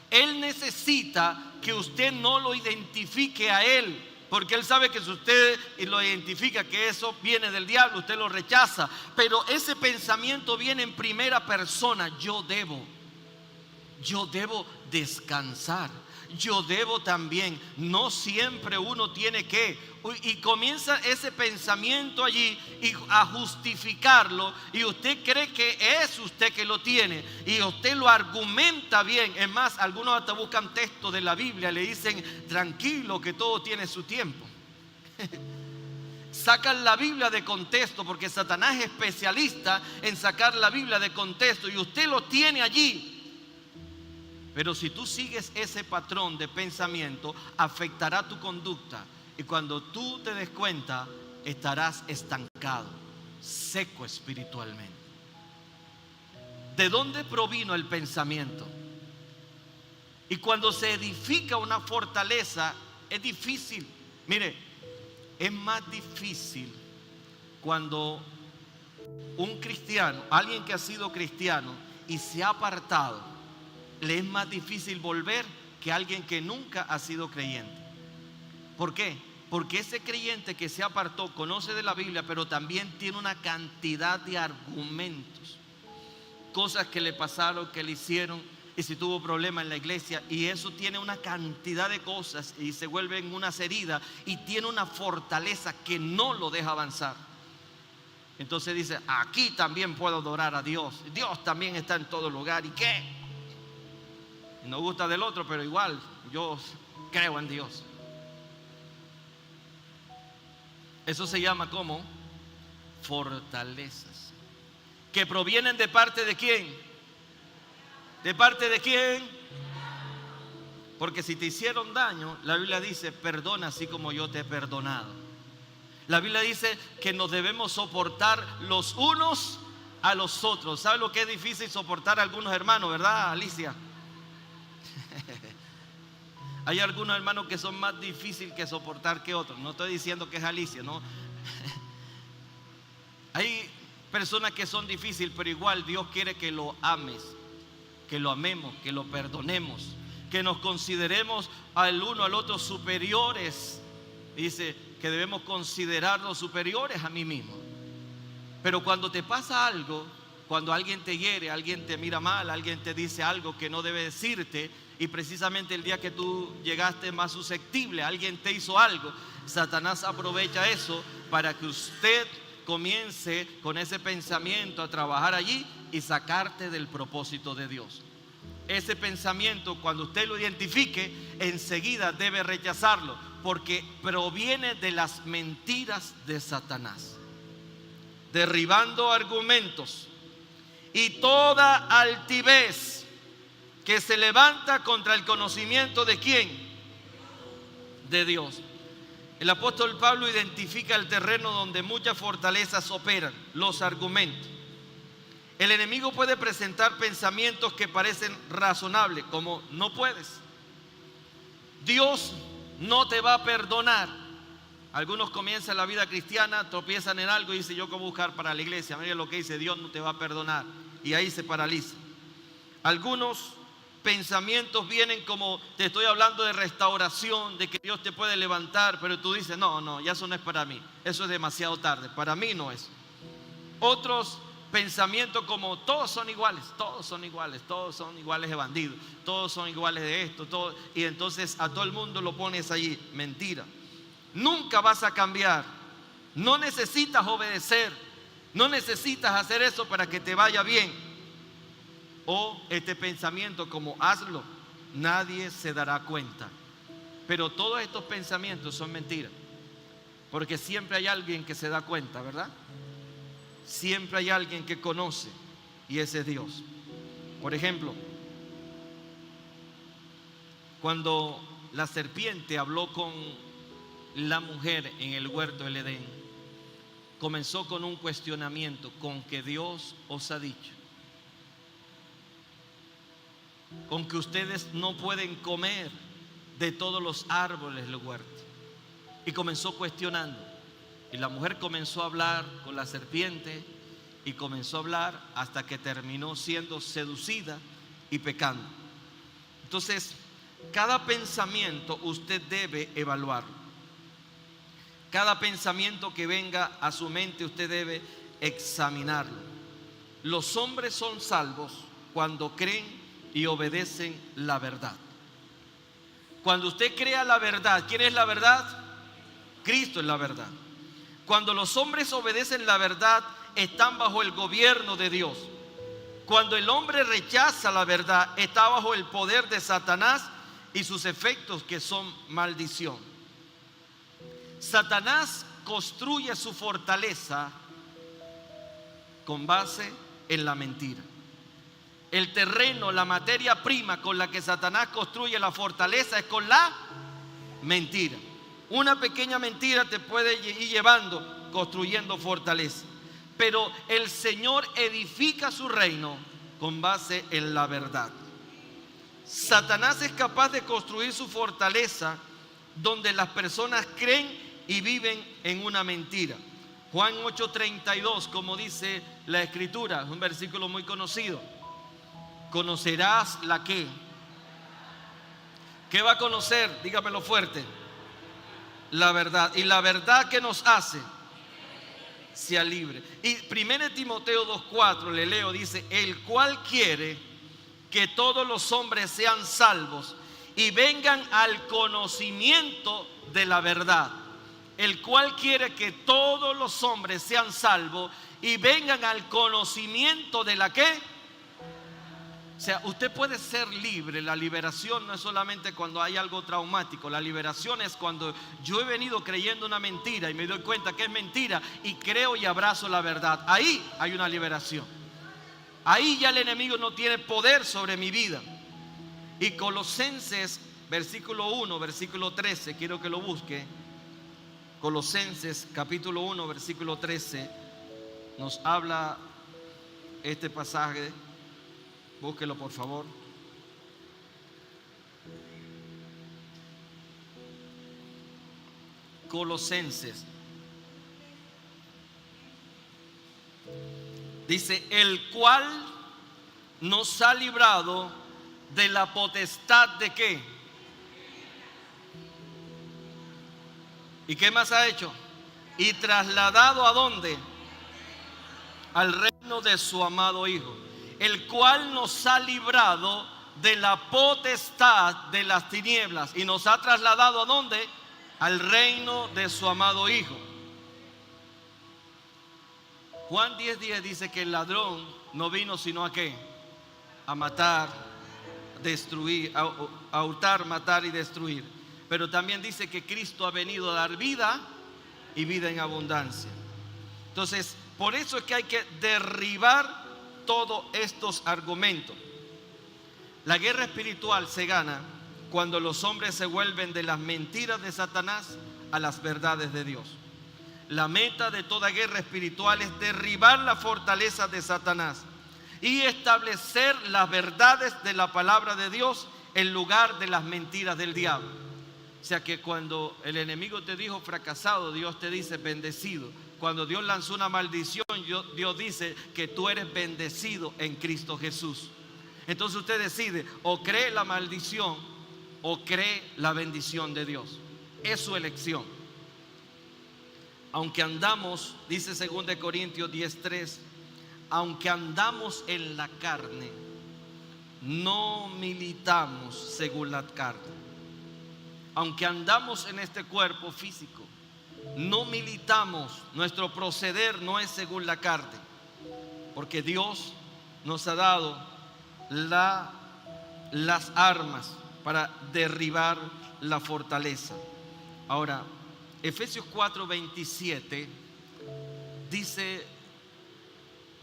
Él necesita que usted no lo identifique a él, porque él sabe que si usted lo identifica que eso viene del diablo, usted lo rechaza. Pero ese pensamiento viene en primera persona. Yo debo descansar. Yo debo también. No siempre uno tiene que. Y comienza ese pensamiento allí y a justificarlo. Y usted cree que es usted que lo tiene. Y usted lo argumenta bien. Es más, algunos hasta buscan textos de la Biblia. Le dicen, tranquilo que todo tiene su tiempo. Sacan la Biblia de contexto, porque Satanás es especialista en sacar la Biblia de contexto. Y usted lo tiene allí. Pero si tú sigues ese patrón de pensamiento, afectará tu conducta. Y cuando tú te des cuenta, estarás estancado, seco espiritualmente. ¿De dónde provino el pensamiento? Y cuando se edifica una fortaleza, es difícil. Mire, es más difícil cuando un cristiano, alguien que ha sido cristiano y se ha apartado, le es más difícil volver que alguien que nunca ha sido creyente. ¿Por qué? Porque ese creyente que se apartó conoce de la Biblia, pero también tiene una cantidad de argumentos, cosas que le pasaron, que le hicieron, y si tuvo problemas en la iglesia, y eso tiene una cantidad de cosas y se vuelven unas heridas, y tiene una fortaleza que no lo deja avanzar. Entonces dice, aquí también puedo adorar a Dios, Dios también está en todo lugar. ¿Y qué? No gusta del otro, pero igual yo creo en Dios. Eso se llama como fortalezas, que provienen de parte de quién. ¿De parte de quién? Porque si te hicieron daño, la Biblia dice, perdona así como yo te he perdonado. La Biblia dice que nos debemos soportar los unos a los otros. ¿Sabe lo que es difícil soportar a algunos hermanos, verdad, Alicia? Hay algunos hermanos que son más difíciles que soportar que otros. No estoy diciendo que es Alicia, no. Hay personas que son difíciles, pero igual Dios quiere que lo ames, que lo amemos, que lo perdonemos, que nos consideremos al uno al otro superiores. Dice que debemos considerarnos superiores a mí mismo. Pero cuando te pasa algo, cuando alguien te hiere, alguien te mira mal, alguien te dice algo que no debe decirte, y precisamente el día que tú llegaste más susceptible, alguien te hizo algo, Satanás aprovecha eso para que usted comience con ese pensamiento a trabajar allí y sacarte del propósito de Dios. Ese pensamiento, cuando usted lo identifique, enseguida debe rechazarlo, porque proviene de las mentiras de Satanás, derribando argumentos y toda altivez que se levanta contra el conocimiento de ¿quién? De Dios. El apóstol Pablo identifica el terreno donde muchas fortalezas operan, los argumentos. El enemigo puede presentar pensamientos que parecen razonables, como no puedes, Dios no te va a perdonar. Algunos comienzan la vida cristiana, tropiezan en algo y dicen: yo cómo buscar para la iglesia. Mira lo que dice: Dios no te va a perdonar, y ahí se paraliza. Algunos pensamientos vienen como: te estoy hablando de restauración, de que Dios te puede levantar, pero tú dices: no, ya eso no es para mí, eso es demasiado tarde, para mí no es. Otros pensamientos como: todos son iguales, todos son iguales, todos son iguales de bandidos, todos son iguales de esto, todo, y entonces a todo el mundo lo pones allí. Mentira. Nunca vas a cambiar, no necesitas obedecer, no necesitas hacer eso para que te vaya bien. O este pensamiento como: hazlo, nadie se dará cuenta. Pero todos estos pensamientos son mentiras, porque siempre hay alguien que se da cuenta, ¿verdad? Siempre hay alguien que conoce, y ese es Dios. Por ejemplo, cuando la serpiente habló con la mujer en el huerto del Edén, comenzó con un cuestionamiento: con que Dios os ha dicho, con que ustedes no pueden comer de todos los árboles del huerto. Y comenzó cuestionando, y la mujer comenzó a hablar con la serpiente, y comenzó a hablar hasta que terminó siendo seducida y pecando. Entonces, cada pensamiento usted debe evaluarlo. Cada pensamiento que venga a su mente usted debe examinarlo. Los hombres son salvos cuando creen y obedecen la verdad. Cuando usted crea la verdad, ¿quién es la verdad? Cristo es la verdad. Cuando los hombres obedecen la verdad, están bajo el gobierno de Dios. Cuando el hombre rechaza la verdad, está bajo el poder de Satanás y sus efectos, que son maldición. Satanás construye su fortaleza con base en la mentira. El terreno, la materia prima con la que Satanás construye la fortaleza es con la mentira. Una pequeña mentira te puede ir llevando, construyendo fortaleza. Pero el Señor edifica su reino con base en la verdad. Satanás es capaz de construir su fortaleza donde las personas creen y viven en una mentira. Juan 8:32, como dice la Escritura, es un versículo muy conocido. Conocerás la que. ¿Qué va a conocer? Dígamelo fuerte. La verdad. Y la verdad que nos hace sea libre. Y 1 Timoteo 2:4 le leo, dice: el cual quiere que todos los hombres sean salvos y vengan al conocimiento de la verdad. El cual quiere que todos los hombres sean salvos y vengan al conocimiento de la ¿qué? O sea, usted puede ser libre. La liberación no es solamente cuando hay algo traumático. La liberación es cuando yo he venido creyendo una mentira y me doy cuenta que es mentira y creo y abrazo la verdad. Ahí hay una liberación. Ahí ya el enemigo no tiene poder sobre mi vida. Y Colosenses, versículo 1, versículo 13, quiero que lo busque. Colosenses capítulo 1, versículo 13, nos habla este pasaje. Búsquelo por favor. Colosenses. Dice, el cual nos ha librado de la potestad de ¿qué? ¿Y qué más ha hecho? Y trasladado ¿a dónde? Al reino de su amado Hijo, el cual nos ha librado de la potestad de las tinieblas y nos ha trasladado ¿a dónde? Al reino de su amado Hijo. Juan 10:10 dice que el ladrón no vino sino ¿a qué? A matar, destruir, a hurtar, matar y destruir. Pero también dice que Cristo ha venido a dar vida y vida en abundancia. Entonces, por eso es que hay que derribar todos estos argumentos. La guerra espiritual se gana cuando los hombres se vuelven de las mentiras de Satanás a las verdades de Dios. La meta de toda guerra espiritual es derribar la fortaleza de Satanás y establecer las verdades de la palabra de Dios en lugar de las mentiras del diablo. O sea que cuando el enemigo te dijo fracasado, Dios te dice bendecido. Cuando Dios lanzó una maldición, Dios dice que tú eres bendecido en Cristo Jesús. Entonces usted decide, o cree la maldición o cree la bendición de Dios. Es su elección. Aunque andamos, dice 2 Corintios 10:3, aunque andamos en la carne, no militamos según la carne. Aunque andamos en este cuerpo físico, no militamos, nuestro proceder no es según la carne, porque Dios nos ha dado las armas para derribar la fortaleza. Ahora, Efesios 4:27 dice,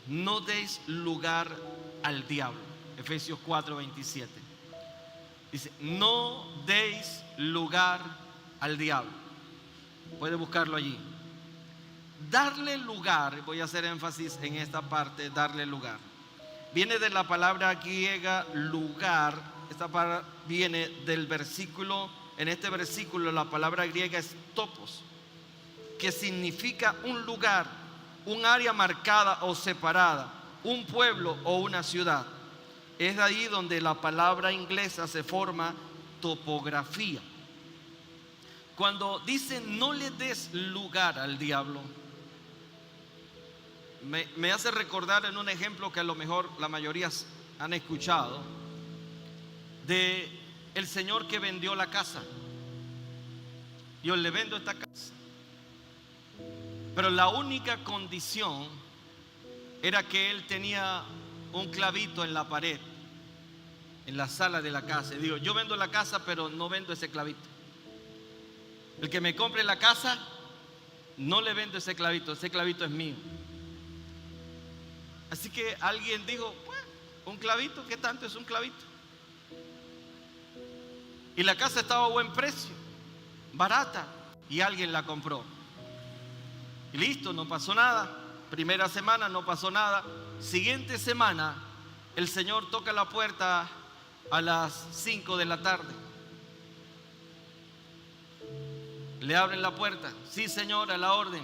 no deis lugar al diablo. Efesios 4:27 dice, no deis lugar al diablo. Puede buscarlo allí. Darle lugar, voy a hacer énfasis en esta parte, darle lugar. Viene de la palabra griega lugar. Esta palabra viene del versículo, en este versículo la palabra griega es topos, que significa un lugar, un área marcada o separada, un pueblo o una ciudad. Es de ahí donde la palabra inglesa se forma topografía. Cuando dice no le des lugar al diablo, me hace recordar en un ejemplo que a lo mejor la mayoría han escuchado, de el señor que vendió la casa. Yo le vendo esta casa, pero la única condición era que él tenía un clavito en la pared, en la sala de la casa. Y digo, yo vendo la casa, pero no vendo ese clavito. El que me compre la casa, no le vendo ese clavito es mío. Así que alguien dijo, pues, un clavito, ¿qué tanto es un clavito? Y la casa estaba a buen precio, barata, y alguien la compró. Y listo, no pasó nada. Primera semana no pasó nada. Siguiente semana, el señor toca la puerta a las 5 de la tarde. Le abren la puerta. Sí, señor, a la orden.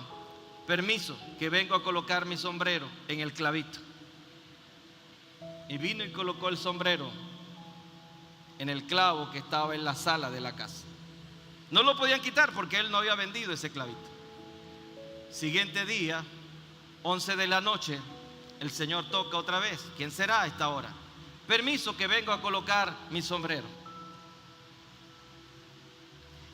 Permiso, que vengo a colocar mi sombrero en el clavito. Y vino y colocó el sombrero en el clavo que estaba en la sala de la casa. No lo podían quitar porque él no había vendido ese clavito. Siguiente día, 11 de la noche, el señor toca otra vez. ¿Quién será a esta hora? Permiso, que vengo a colocar mi sombrero.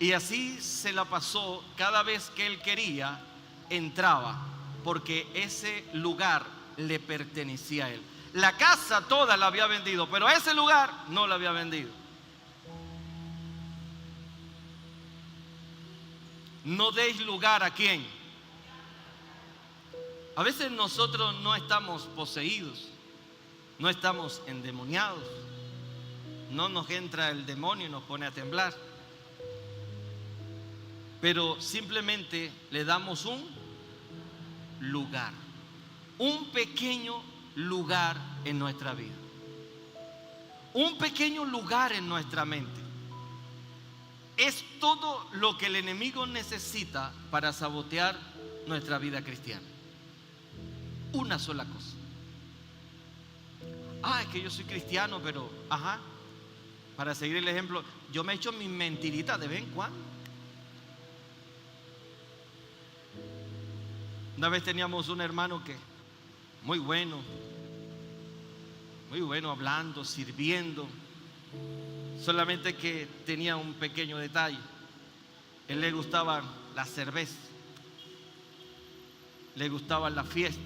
Y así se la pasó. Cada vez que él quería, entraba, porque ese lugar le pertenecía a él. La casa toda la había vendido, pero ese lugar no la había vendido. No deis lugar a quién. A veces nosotros no estamos poseídos, no estamos endemoniados, no nos entra el demonio y nos pone a temblar, pero simplemente le damos un lugar, un pequeño lugar en nuestra vida, un pequeño lugar en nuestra mente. Es es todo lo que el enemigo necesita para sabotear nuestra vida cristiana. Una sola cosa. Es que yo soy cristiano, pero para seguir el ejemplo, yo me echo mis mentiritas de vez en cuando. Una vez teníamos un hermano que muy bueno hablando, sirviendo, solamente que tenía un pequeño detalle. Él le gustaba la cerveza, le gustaba la fiesta.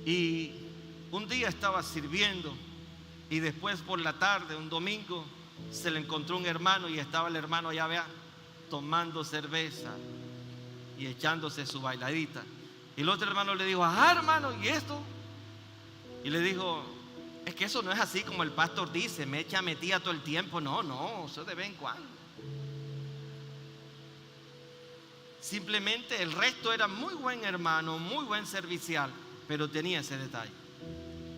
Y un día estaba sirviendo y después por la tarde, un domingo, se le encontró un hermano y estaba el hermano allá, vea, tomando cerveza y echándose su bailadita. Y el otro hermano le dijo: hermano, ¿y esto? Y le dijo: es que eso no es así como el pastor dice, me echa metida todo el tiempo. No, eso de vez en cuando. Simplemente el resto era muy buen hermano, muy buen servicial, pero tenía ese detalle.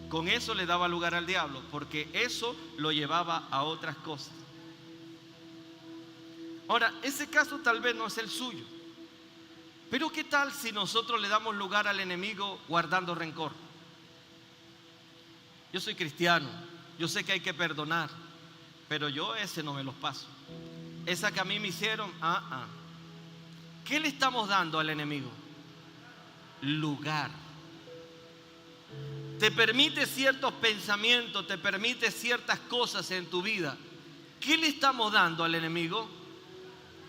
Con eso le daba lugar al diablo, porque eso lo llevaba a otras cosas. Ahora, ese caso tal vez no es el suyo, pero ¿qué tal si nosotros le damos lugar al enemigo guardando rencor? Yo soy cristiano, yo sé que hay que perdonar, pero yo ese no me los paso. Esa que a mí me hicieron, ¿Qué le estamos dando al enemigo? Lugar. Te permite ciertos pensamientos, te permite ciertas cosas en tu vida. ¿Qué le estamos dando al enemigo?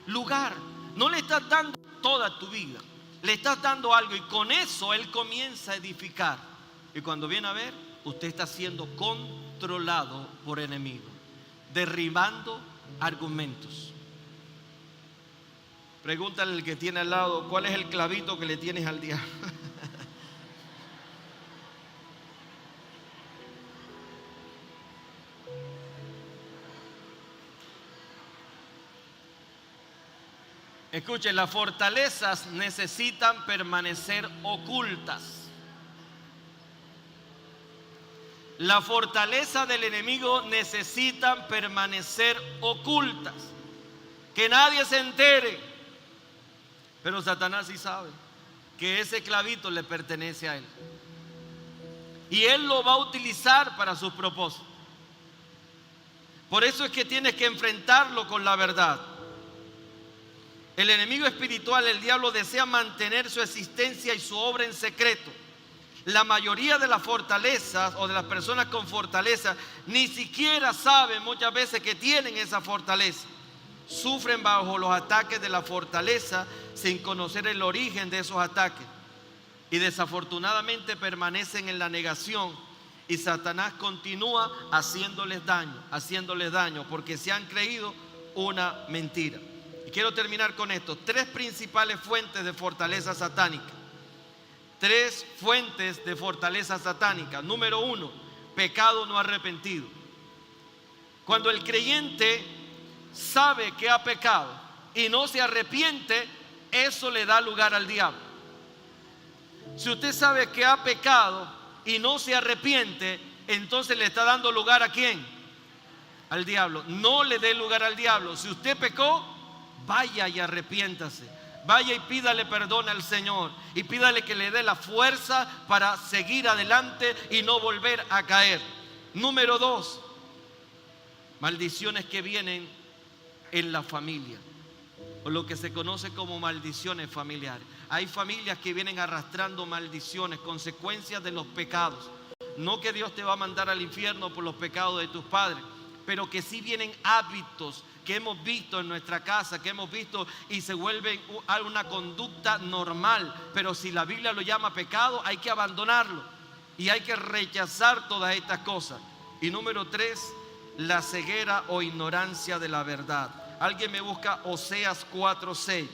Lugar. No le estás dando toda tu vida, le estás dando algo, y con eso él comienza a edificar. Y cuando viene a ver, usted está siendo controlado por enemigo, derribando argumentos. Pregúntale al que tiene al lado: ¿cuál es el clavito que le tienes al diablo? Escuchen, las fortalezas necesitan permanecer ocultas. La fortaleza del enemigo necesitan permanecer ocultas, que nadie se entere. Pero Satanás sí sabe que ese clavito le pertenece a él, y él lo va a utilizar para sus propósitos. Por eso es que tienes que enfrentarlo con la verdad. El enemigo espiritual, el diablo, desea mantener su existencia y su obra en secreto. La mayoría de las fortalezas o de las personas con fortaleza ni siquiera saben muchas veces que tienen esa fortaleza. Sufren bajo los ataques de la fortaleza sin conocer el origen de esos ataques, y desafortunadamente permanecen en la negación, y Satanás continúa haciéndoles daño porque se han creído una mentira. Y quiero terminar con esto: 3 principales fuentes de fortaleza satánica. 3 fuentes de fortaleza satánica. Número 1, pecado no arrepentido. Cuando el creyente sabe que ha pecado y no se arrepiente, eso le da lugar al diablo. Si usted sabe que ha pecado y no se arrepiente, entonces le está dando lugar ¿a quién? Al diablo. No le dé lugar al diablo. Si usted pecó, vaya y arrepiéntase. Vaya y pídale perdón al Señor, y pídale que le dé la fuerza para seguir adelante y no volver a caer. Número 2, maldiciones que vienen en la familia, o lo que se conoce como maldiciones familiares. Hay familias que vienen arrastrando maldiciones, consecuencias de los pecados. No que Dios te va a mandar al infierno por los pecados de tus padres, pero que sí vienen hábitos que hemos visto en nuestra casa, que hemos visto y se vuelven una conducta normal. Pero si la Biblia lo llama pecado, hay que abandonarlo y hay que rechazar todas estas cosas. Y número 3, la ceguera o ignorancia de la verdad. Alguien me busca Oseas 4:6.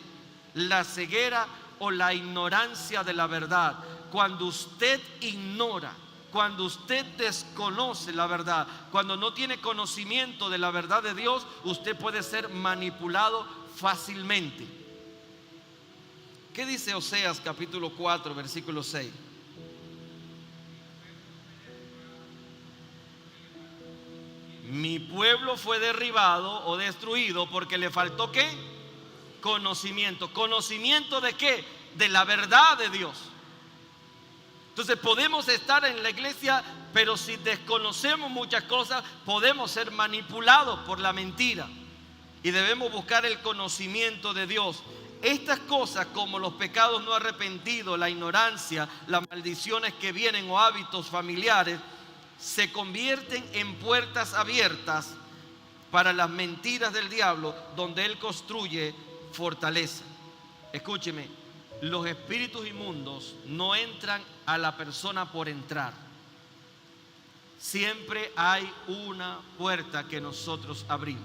La ceguera o la ignorancia de la verdad. Cuando usted ignora, cuando usted desconoce la verdad, cuando no tiene conocimiento de la verdad de Dios, usted puede ser manipulado fácilmente. ¿Qué dice Oseas capítulo 4, versículo 6? mi pueblo fue derribado o destruido porque le faltó ¿qué? Conocimiento. ¿Conocimiento de qué? De la verdad de Dios. Entonces podemos estar en la iglesia, pero si desconocemos muchas cosas, podemos ser manipulados por la mentira. Y debemos buscar el conocimiento de Dios. Estas cosas, como los pecados no arrepentidos, la ignorancia, las maldiciones que vienen o hábitos familiares, se convierten en puertas abiertas para las mentiras del diablo, donde él construye fortaleza. Escúcheme, los espíritus inmundos no entran a la persona por entrar. Siempre hay una puerta que nosotros abrimos.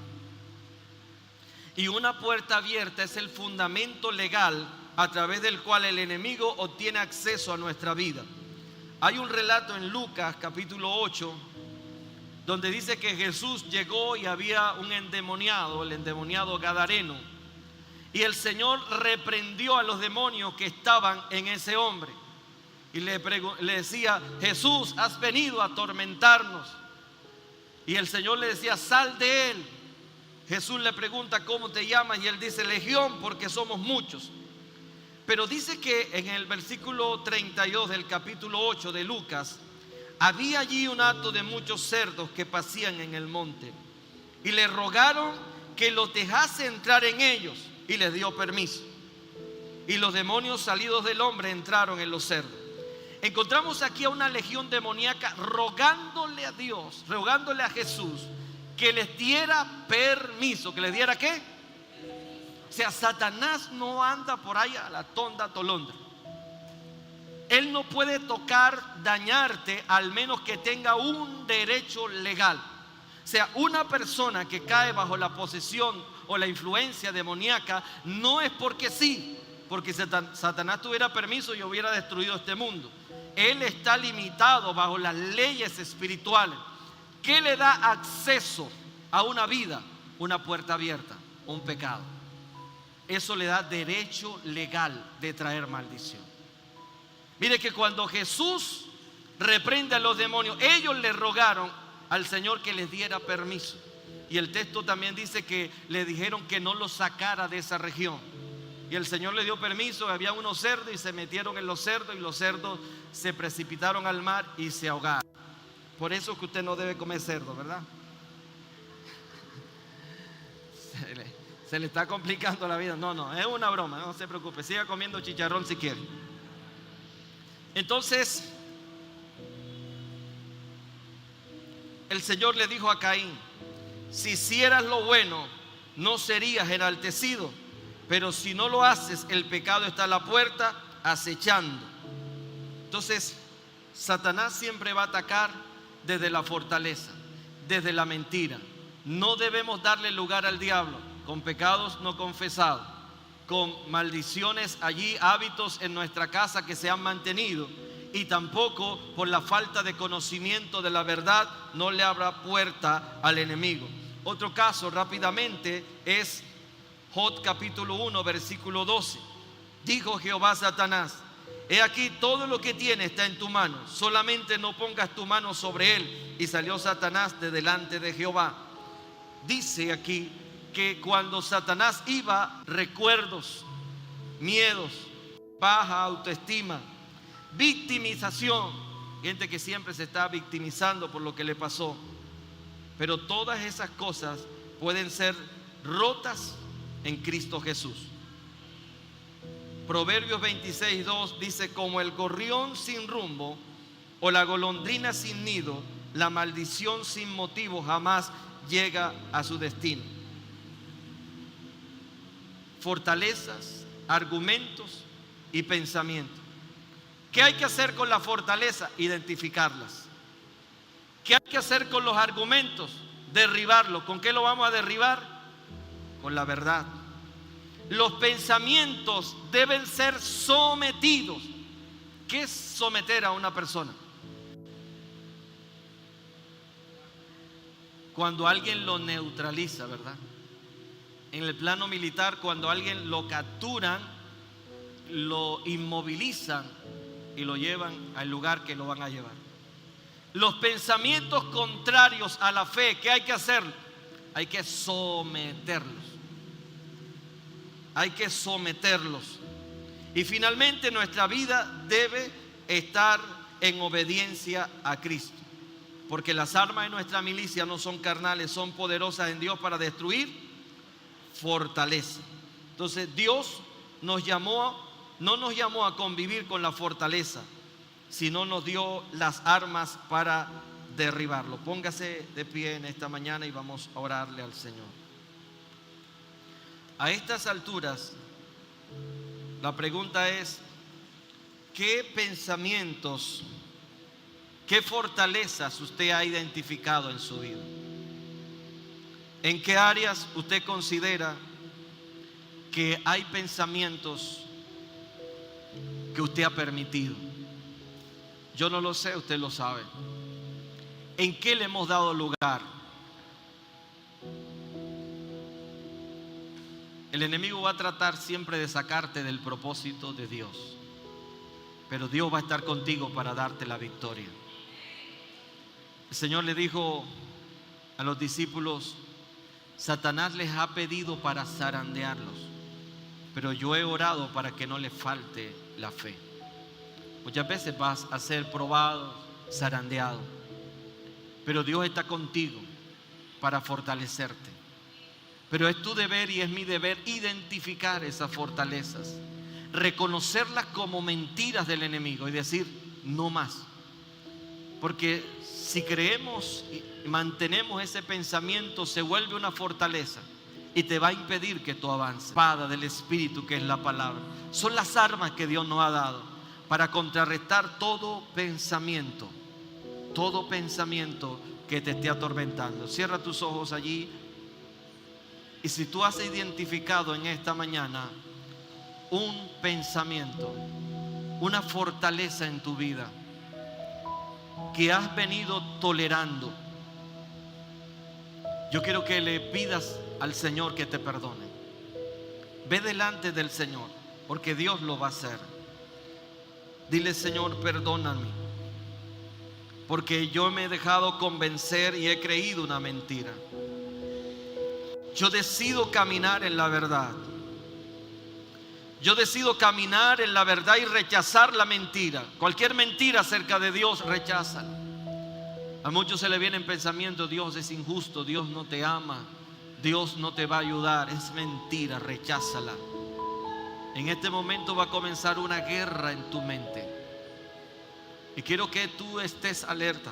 Y una puerta abierta es el fundamento legal a través del cual el enemigo obtiene acceso a nuestra vida. Hay un relato en Lucas capítulo 8 donde dice que Jesús llegó y había un endemoniado, el endemoniado gadareno, y el Señor reprendió a los demonios que estaban en ese hombre y le decía: Jesús, has venido a atormentarnos. Y el Señor le decía: sal de él. Jesús le pregunta: ¿cómo te llamas? Y él dice: Legión, porque somos muchos. Pero dice que en el versículo 32 del capítulo 8 de Lucas, había allí un hato de muchos cerdos que pasían en el monte, y le rogaron que los dejase entrar en ellos, y les dio permiso. Y los demonios salidos del hombre entraron en los cerdos. Encontramos aquí a una legión demoníaca rogándole a Dios, rogándole a Jesús que les diera permiso. ¿Que les diera qué? O sea, Satanás no anda por ahí a la tonda tolondra. Él no puede tocar, dañarte, al menos que tenga un derecho legal. O sea, una persona que cae bajo la posesión o la influencia demoníaca no es porque sí, porque Satanás tuviera permiso y hubiera destruido este mundo. Él está limitado bajo las leyes espirituales. ¿Qué le da acceso a una vida? Una puerta abierta, un pecado. Eso le da derecho legal de traer maldición. Mire que cuando Jesús reprende a los demonios, ellos le rogaron al Señor que les diera permiso. Y el texto también dice que le dijeron que no los sacara de esa región. Y el Señor le dio permiso. Había unos cerdos y se metieron en los cerdos, y los cerdos se precipitaron al mar y se ahogaron. Por eso es que usted no debe comer cerdo, ¿verdad? Se le está complicando la vida. No, es una broma, no se preocupe. Siga comiendo chicharrón si quiere. Entonces, el Señor le dijo a Caín: si hicieras lo bueno, no serías enaltecido, pero si no lo haces, el pecado está a la puerta acechando. Entonces, Satanás siempre va a atacar desde la fortaleza, desde la mentira. No debemos darle lugar al diablo con pecados no confesados, con maldiciones allí, hábitos en nuestra casa que se han mantenido, y tampoco por la falta de conocimiento de la verdad no le abra puerta al enemigo. Otro caso rápidamente es Job capítulo 1 versículo 12. Dijo Jehová a Satanás: he aquí, todo lo que tiene está en tu mano, solamente no pongas tu mano sobre él. Y salió Satanás de delante de Jehová. Dice aquí que cuando Satanás iba, recuerdos, miedos, baja autoestima, victimización, gente que siempre se está victimizando por lo que le pasó. Pero todas esas cosas pueden ser rotas en Cristo Jesús. Proverbios 26:2 dice: como el gorrión sin rumbo o la golondrina sin nido, la maldición sin motivo jamás llega a su destino. Fortalezas, argumentos y pensamientos. ¿Qué hay que hacer con la fortaleza? Identificarlas. ¿Qué hay que hacer con los argumentos? Derribarlos. ¿Con qué lo vamos a derribar? Con la verdad. Los pensamientos deben ser sometidos. ¿Qué es someter a una persona? Cuando alguien lo neutraliza, ¿verdad? En el plano militar, cuando alguien lo capturan, lo inmovilizan y lo llevan al lugar que lo van a llevar. Los pensamientos contrarios a la fe, ¿qué hay que hacer? Hay que someterlos. Hay que someterlos. Y finalmente nuestra vida debe estar en obediencia a Cristo. Porque las armas de nuestra milicia no son carnales, son poderosas en Dios para destruir fortaleza. Entonces Dios no nos llamó a convivir con la fortaleza, sino nos dio las armas para derribarlo. Póngase de pie en esta mañana y vamos a orarle al Señor. A estas alturas, la pregunta es: ¿qué pensamientos, qué fortalezas usted ha identificado en su vida? ¿En qué áreas usted considera que hay pensamientos que usted ha permitido? Yo no lo sé, usted lo sabe. ¿En qué le hemos dado lugar? El enemigo va a tratar siempre de sacarte del propósito de Dios, pero Dios va a estar contigo para darte la victoria. El Señor le dijo a los discípulos: Satanás les ha pedido para zarandearlos, pero yo he orado para que no les falte la fe. Muchas veces vas a ser probado, zarandeado, pero Dios está contigo para fortalecerte. Pero es tu deber y es mi deber identificar esas fortalezas, reconocerlas como mentiras del enemigo y decir: no más. Porque si creemos y mantenemos ese pensamiento, se vuelve una fortaleza y te va a impedir que tú avances. La espada del Espíritu, que es la palabra, son las armas que Dios nos ha dado para contrarrestar todo pensamiento que te esté atormentando. Cierra tus ojos allí. Y si tú has identificado en esta mañana un pensamiento, una fortaleza en tu vida que has venido tolerando, yo quiero que le pidas al Señor que te perdone. Ve delante del Señor, porque Dios lo va a hacer. Dile: Señor, perdóname, porque yo me he dejado convencer y he creído una mentira. Yo decido caminar en la verdad. Yo decido caminar en la verdad y rechazar la mentira. Cualquier mentira acerca de Dios, recházala. A muchos se le vienen pensamientos: Dios es injusto, Dios no te ama, Dios no te va a ayudar. Es mentira, recházala. En este momento va a comenzar una guerra en tu mente. Y quiero que tú estés alerta.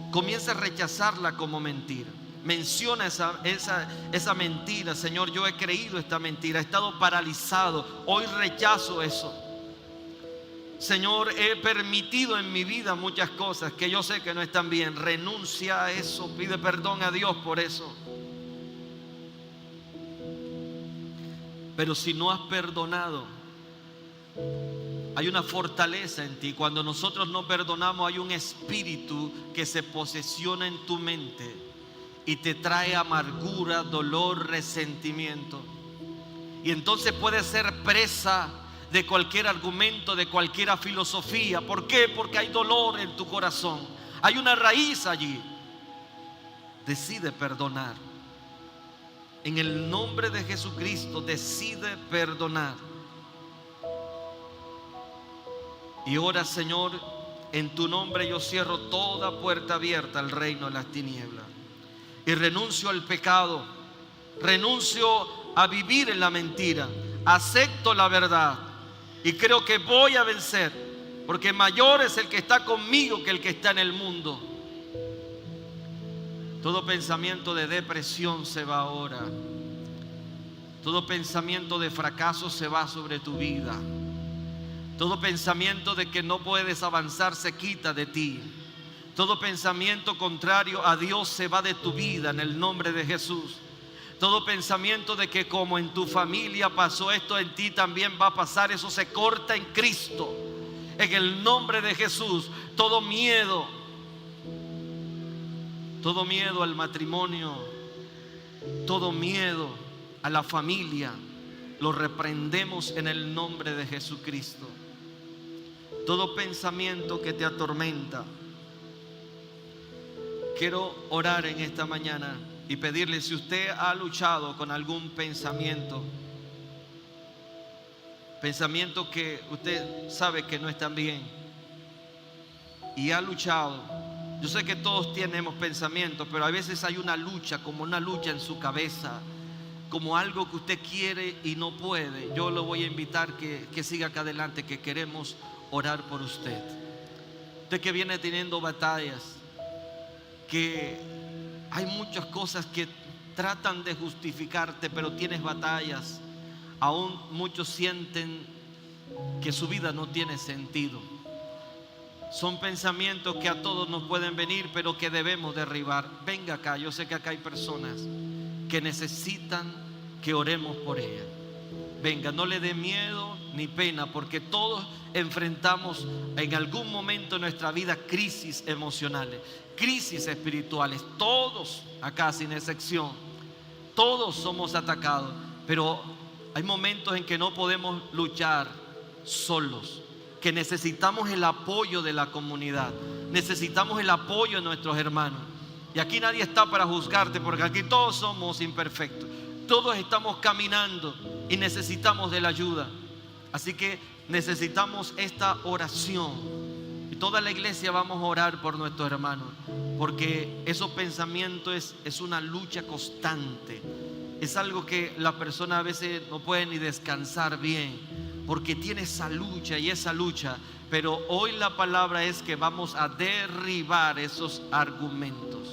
Comienza a rechazarla como mentira. Menciona esa mentira: Señor, yo he creído esta mentira, he estado paralizado, hoy rechazo eso. Señor, he permitido en mi vida muchas cosas que yo sé que no están bien. Renuncia a eso, pide perdón a Dios por eso. Pero si no has perdonado, hay una fortaleza en ti. Cuando nosotros no perdonamos, hay un espíritu que se posesiona en tu mente y te trae amargura, dolor, resentimiento. Y entonces puedes ser presa de cualquier argumento, de cualquier filosofía. ¿Por qué? Porque hay dolor en tu corazón. Hay una raíz allí. Decide perdonar. En el nombre de Jesucristo, decide perdonar. Y ora: Señor, en tu nombre yo cierro toda puerta abierta al reino de las tinieblas. Y renuncio al pecado, renuncio a vivir en la mentira, acepto la verdad y creo que voy a vencer, porque mayor es el que está conmigo que el que está en el mundo. Todo pensamiento de depresión se va ahora. Todo pensamiento de fracaso se va sobre tu vida. Todo pensamiento de que no puedes avanzar se quita de ti. Todo pensamiento contrario a Dios se va de tu vida en el nombre de Jesús. Todo pensamiento de que como en tu familia pasó esto, en ti también va a pasar, eso se corta en Cristo. En el nombre de Jesús. Todo miedo al matrimonio, todo miedo a la familia, lo reprendemos en el nombre de Jesucristo. Todo pensamiento que te atormenta, Quiero orar en esta mañana y pedirle, si usted ha luchado con algún pensamiento que usted sabe que no están bien y ha luchado. Yo sé que todos tenemos pensamientos, pero a veces hay una lucha, como una lucha en su cabeza, como algo que usted quiere y no puede. Yo lo voy a invitar que siga acá adelante, que queremos orar por usted. Usted que viene teniendo batallas, que hay muchas cosas que tratan de justificarte, pero tienes batallas. Aún muchos sienten que su vida no tiene sentido. Son pensamientos que a todos nos pueden venir, pero que debemos derribar. Venga acá, yo sé que acá hay personas que necesitan que oremos por ellas. Venga, no le dé miedo ni pena, porque todos enfrentamos en algún momento de nuestra vida crisis emocionales, crisis espirituales. Todos acá, sin excepción, todos somos atacados, pero hay momentos en que no podemos luchar solos, que necesitamos el apoyo de la comunidad, necesitamos el apoyo de nuestros hermanos. Y aquí nadie está para juzgarte, porque aquí todos somos imperfectos, todos estamos caminando y necesitamos de la ayuda. Así que necesitamos esta oración, y toda la iglesia vamos a orar por nuestros hermanos, porque esos pensamientos es una lucha constante. Es algo que la persona a veces no puede ni descansar bien, porque tiene esa lucha y esa lucha. Pero hoy la palabra es que vamos a derribar esos argumentos.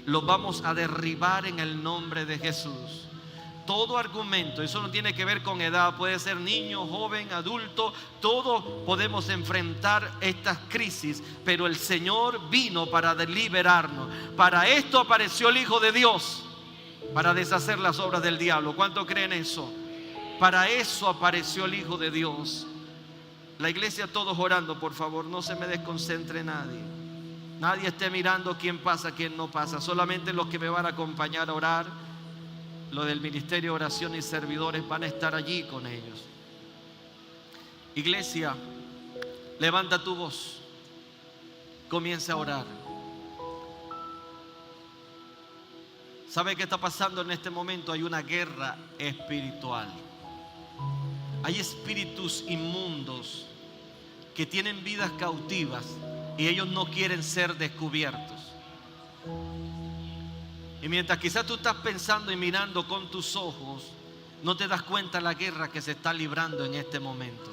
Los vamos a derribar en el nombre de Jesús. Todo argumento, eso no tiene que ver con edad, puede ser niño, joven, adulto, todos podemos enfrentar estas crisis, pero el Señor vino para liberarnos. Para esto apareció el Hijo de Dios, para deshacer las obras del diablo. ¿Cuánto creen eso? Para eso apareció el Hijo de Dios. La iglesia, todos orando, por favor, no se me desconcentre nadie. Nadie esté mirando quién pasa, quién no pasa. Solamente los que me van a acompañar a orar, los del ministerio de oración y servidores, van a estar allí con ellos. Iglesia, levanta tu voz, comienza a orar. ¿Sabe qué está pasando en este momento? Hay una guerra espiritual. Hay espíritus inmundos que tienen vidas cautivas y ellos no quieren ser descubiertos. Y mientras quizás tú estás pensando y mirando con tus ojos, no te das cuenta de la guerra que se está librando en este momento.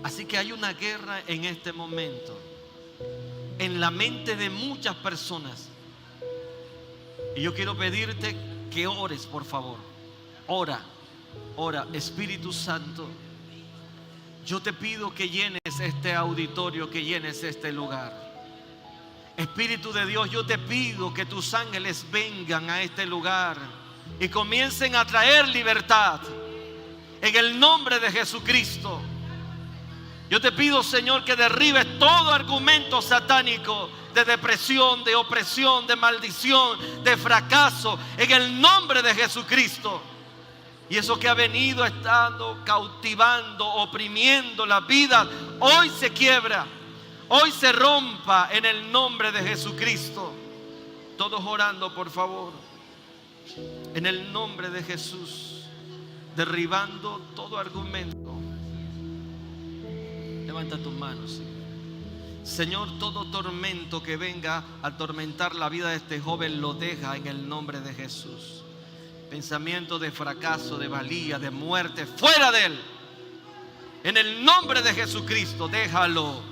Así que hay una guerra en este momento en la mente de muchas personas. Y yo quiero pedirte que ores, por favor. Ora. Espíritu Santo, yo te pido que llenes este auditorio, que llenes este lugar. Espíritu de Dios, yo te pido que tus ángeles vengan a este lugar y comiencen a traer libertad en el nombre de Jesucristo. Yo te pido, Señor, que derribes todo argumento satánico de depresión, de opresión, de maldición, de fracaso, en el nombre de Jesucristo. Y eso que ha venido estando cautivando, oprimiendo la vida, hoy se quiebra, hoy se rompa en el nombre de Jesucristo. Todos orando, por favor, en el nombre de Jesús, derribando todo argumento. Levanta tus manos. Señor, todo tormento que venga a atormentar la vida de este joven, lo deja en el nombre de Jesús. Pensamiento de fracaso, de valía, de muerte, fuera de él. En el nombre de Jesucristo, déjalo.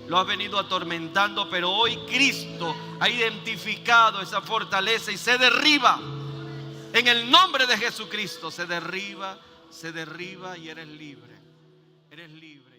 Lo has venido atormentando, pero hoy Cristo ha identificado esa fortaleza y se derriba. En el nombre de Jesucristo se derriba y eres libre. Eres libre.